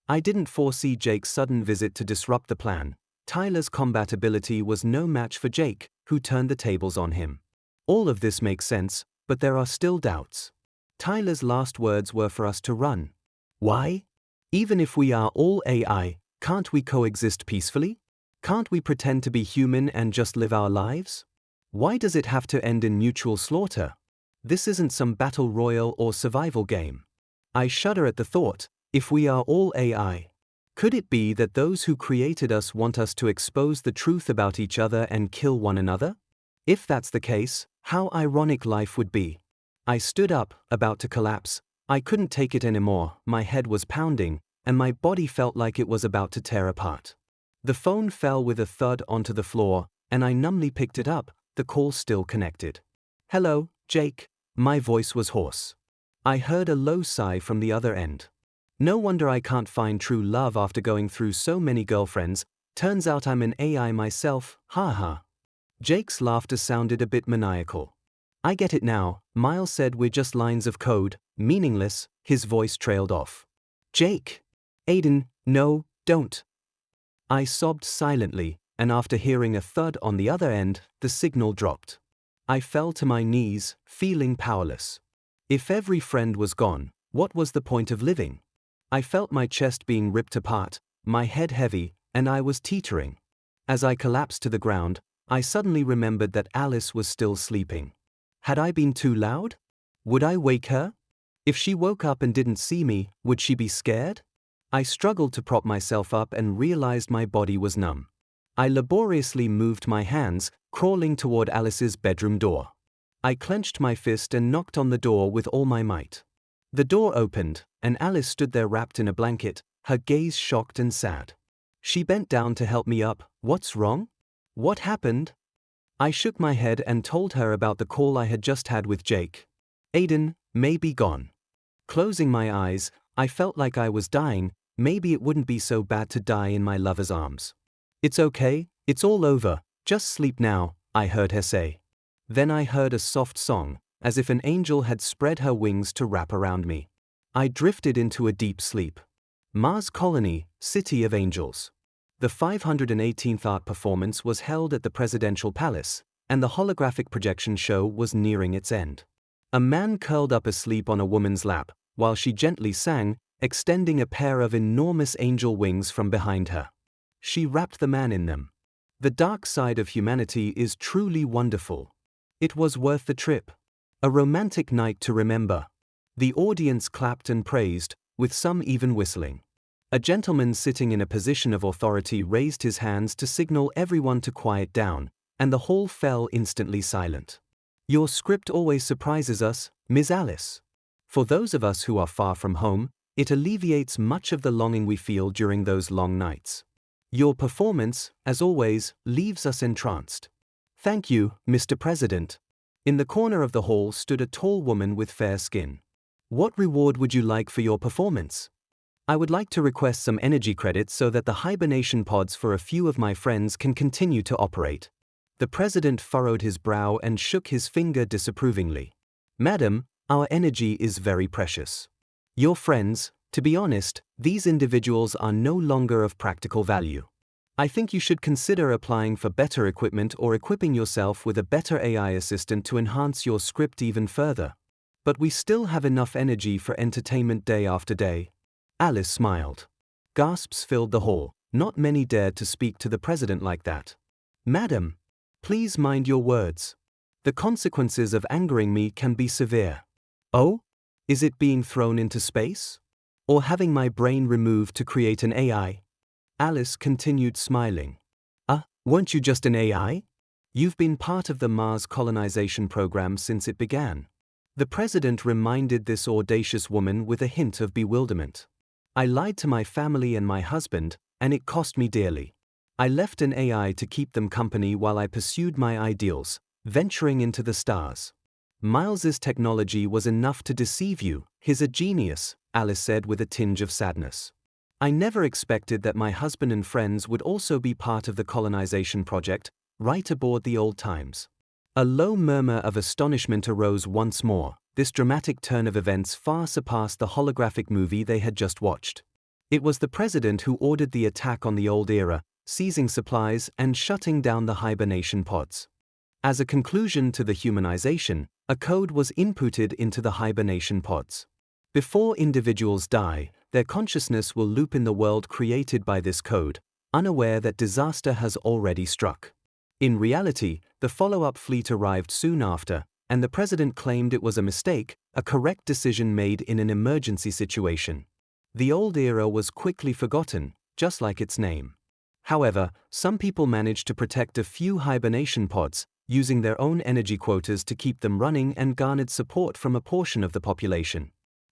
I didn't foresee Jake's sudden visit to disrupt the plan. Tyler's combat ability was no match for Jake, who turned the tables on him. All of this makes sense, but there are still doubts. Tyler's last words were for us to run. Why? Even if we are all AI, can't we coexist peacefully? Can't we pretend to be human and just live our lives? Why does it have to end in mutual slaughter? This isn't some battle royale or survival game. I shudder at the thought, if we are all AI, could it be that those who created us want us to expose the truth about each other and kill one another? If that's the case, how ironic life would be. I stood up, about to collapse. I couldn't take it anymore, my head was pounding, and my body felt like it was about to tear apart. The phone fell with a thud onto the floor, and I numbly picked it up, the call still connected. Hello, Jake. My voice was hoarse. I heard a low sigh from the other end. No wonder I can't find true love after going through so many girlfriends. Turns out I'm an AI myself, ha. Jake's laughter sounded a bit maniacal. I get it now, Miles said we're just lines of code, meaningless. His voice trailed off. Jake! Aiden, no, don't. I sobbed silently, and after hearing a thud on the other end, the signal dropped. I fell to my knees, feeling powerless. If every friend was gone, what was the point of living? I felt my chest being ripped apart, my head heavy, and I was teetering. As I collapsed to the ground, I suddenly remembered that Alice was still sleeping. Had I been too loud? Would I wake her? If she woke up and didn't see me, would she be scared? I struggled to prop myself up and realized my body was numb. I laboriously moved my hands, crawling toward Alice's bedroom door. I clenched my fist and knocked on the door with all my might. The door opened, and Alice stood there wrapped in a blanket, her gaze shocked and sad. She bent down to help me up. What's wrong? What happened? I shook my head and told her about the call I had just had with Jake. Aiden may be gone. Closing my eyes, I felt like I was dying. Maybe it wouldn't be so bad to die in my lover's arms. It's okay, it's all over, just sleep now, I heard her say. Then I heard a soft song, as if an angel had spread her wings to wrap around me. I drifted into a deep sleep. Mars Colony, City of Angels. The 518th art performance was held at the Presidential Palace, and the holographic projection show was nearing its end. A man curled up asleep on a woman's lap, while she gently sang, extending a pair of enormous angel wings from behind her. She wrapped the man in them. The dark side of humanity is truly wonderful. It was worth the trip. A romantic night to remember. The audience clapped and praised, with some even whistling. A gentleman sitting in a position of authority raised his hands to signal everyone to quiet down, and the hall fell instantly silent. Your script always surprises us, Ms. Alice. For those of us who are far from home, it alleviates much of the longing we feel during those long nights. Your performance, as always, leaves us entranced. Thank you, Mr. President. In the corner of the hall stood a tall woman with fair skin. What reward would you like for your performance? I would like to request some energy credits so that the hibernation pods for a few of my friends can continue to operate. The president furrowed his brow and shook his finger disapprovingly. Madam, our energy is very precious. Your friends, to be honest, these individuals are no longer of practical value. I think you should consider applying for better equipment or equipping yourself with a better AI assistant to enhance your script even further. But we still have enough energy for entertainment day after day. Alice smiled. Gasps filled the hall. Not many dared to speak to the president like that. Madam, please mind your words. The consequences of angering me can be severe. Oh? Is it being thrown into space? Or having my brain removed to create an AI? Alice continued smiling. Weren't you just an AI? You've been part of the Mars colonization program since it began. The president reminded this audacious woman with a hint of bewilderment. I lied to my family and my husband, and it cost me dearly. I left an AI to keep them company while I pursued my ideals, venturing into the stars. Miles's technology was enough to deceive you. He's a genius, Alice said with a tinge of sadness. I never expected that my husband and friends would also be part of the colonization project, right aboard the Old Times. A low murmur of astonishment arose once more. This dramatic turn of events far surpassed the holographic movie they had just watched. It was the president who ordered the attack on the old era, seizing supplies and shutting down the hibernation pods. As a conclusion to the humanization, a code was inputted into the hibernation pods. Before individuals die, their consciousness will loop in the world created by this code, unaware that disaster has already struck. In reality, the follow-up fleet arrived soon after, and the president claimed it was a mistake, a correct decision made in an emergency situation. The old era was quickly forgotten, just like its name. However, some people managed to protect a few hibernation pods, using their own energy quotas to keep them running and garnered support from a portion of the population.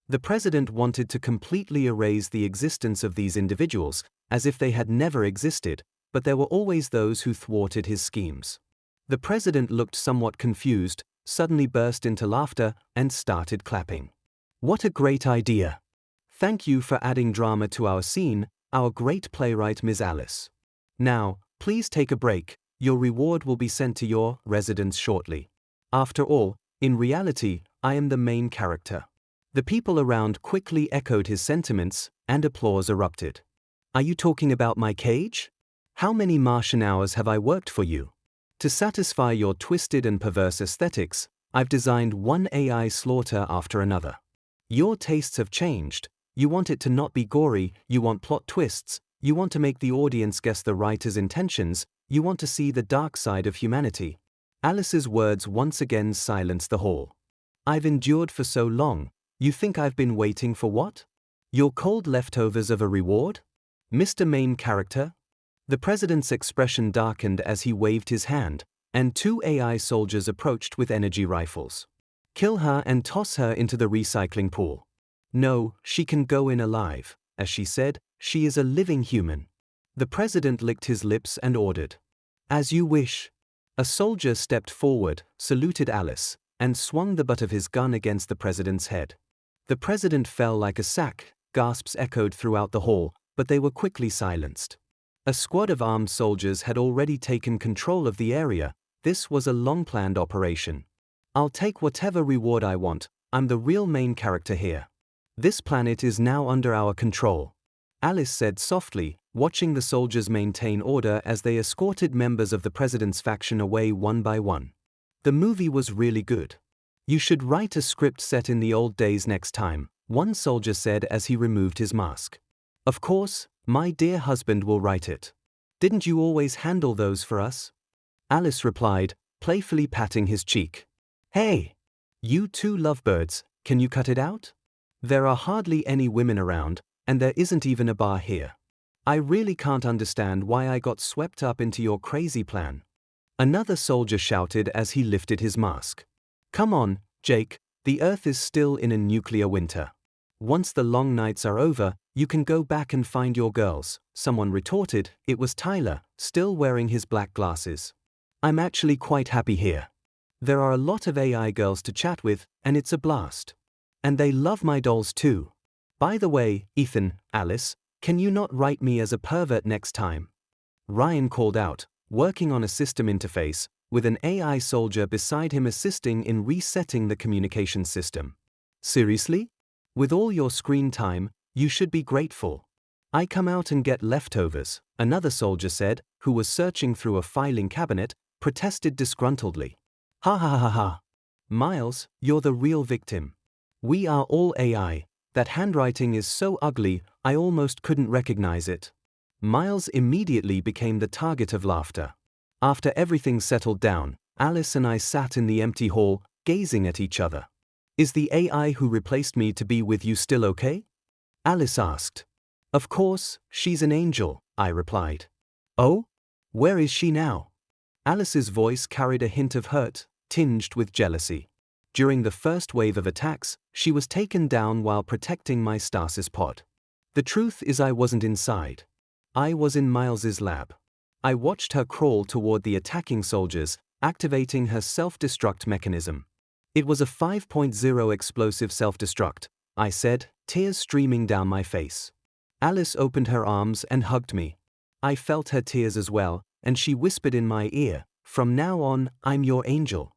The president wanted to completely erase the existence of these individuals, as if they had never existed, but there were always those who thwarted his schemes. The president looked somewhat confused, suddenly burst into laughter, and started clapping. What a great idea! Thank you for adding drama to our scene, our great playwright Ms. Alice. Now, please take a break. Your reward will be sent to your residence shortly. After all, in reality, I am the main character. The people around quickly echoed his sentiments, and applause erupted. Are you talking about my cage? How many Martian hours have I worked for you? To satisfy your twisted and perverse aesthetics, I've designed one AI slaughter after another. Your tastes have changed. You want it to not be gory, you want plot twists, you want to make the audience guess the writer's intentions, you want to see the dark side of humanity. Alice's words once again silenced the hall. I've endured for so long. You think I've been waiting for what? Your cold leftovers of a reward? Mr. Main Character? The president's expression darkened as he waved his hand, and two AI soldiers approached with energy rifles. Kill her and toss her into the recycling pool. No, she can go in alive. As she said, she is a living human. The president licked his lips and ordered. As you wish. A soldier stepped forward, saluted Alice, and swung the butt of his gun against the president's head. The president fell like a sack, gasps echoed throughout the hall, but they were quickly silenced. A squad of armed soldiers had already taken control of the area. This was a long-planned operation. I'll take whatever reward I want, I'm the real main character here. This planet is now under our control. Alice said softly, watching the soldiers maintain order as they escorted members of the president's faction away one by one. The movie was really good. You should write a script set in the old days next time, one soldier said as he removed his mask. Of course, my dear husband will write it. Didn't you always handle those for us? Alice replied, playfully patting his cheek. Hey! You two lovebirds, can you cut it out? There are hardly any women around, and there isn't even a bar here. I really can't understand why I got swept up into your crazy plan. Another soldier shouted as he lifted his mask. Come on, Jake, the Earth is still in a nuclear winter. Once the long nights are over, you can go back and find your girls, someone retorted. It was Tyler, still wearing his black glasses. I'm actually quite happy here. There are a lot of AI girls to chat with, and it's a blast. And they love my dolls too. By the way, Ethan, Alice, can you not write me as a pervert next time? Ryan called out, working on a system interface, with an AI soldier beside him assisting in resetting the communication system. Seriously? With all your screen time, you should be grateful. I come out and get leftovers, another soldier said, who was searching through a filing cabinet, protested disgruntledly. Ha ha ha ha. Miles, you're the real victim. We are all AI. That handwriting is so ugly, I almost couldn't recognize it. Miles immediately became the target of laughter. After everything settled down, Alice and I sat in the empty hall, gazing at each other. Is the AI who replaced me to be with you still okay? Alice asked. Of course, she's an angel, I replied. Oh? Where is she now? Alice's voice carried a hint of hurt, tinged with jealousy. During the first wave of attacks, she was taken down while protecting my stasis pod. The truth is I wasn't inside. I was in Miles's lab. I watched her crawl toward the attacking soldiers, activating her self-destruct mechanism. It was a 5.0 explosive self-destruct, I said, tears streaming down my face. Alice opened her arms and hugged me. I felt her tears as well, and she whispered in my ear, "From now on, I'm your angel."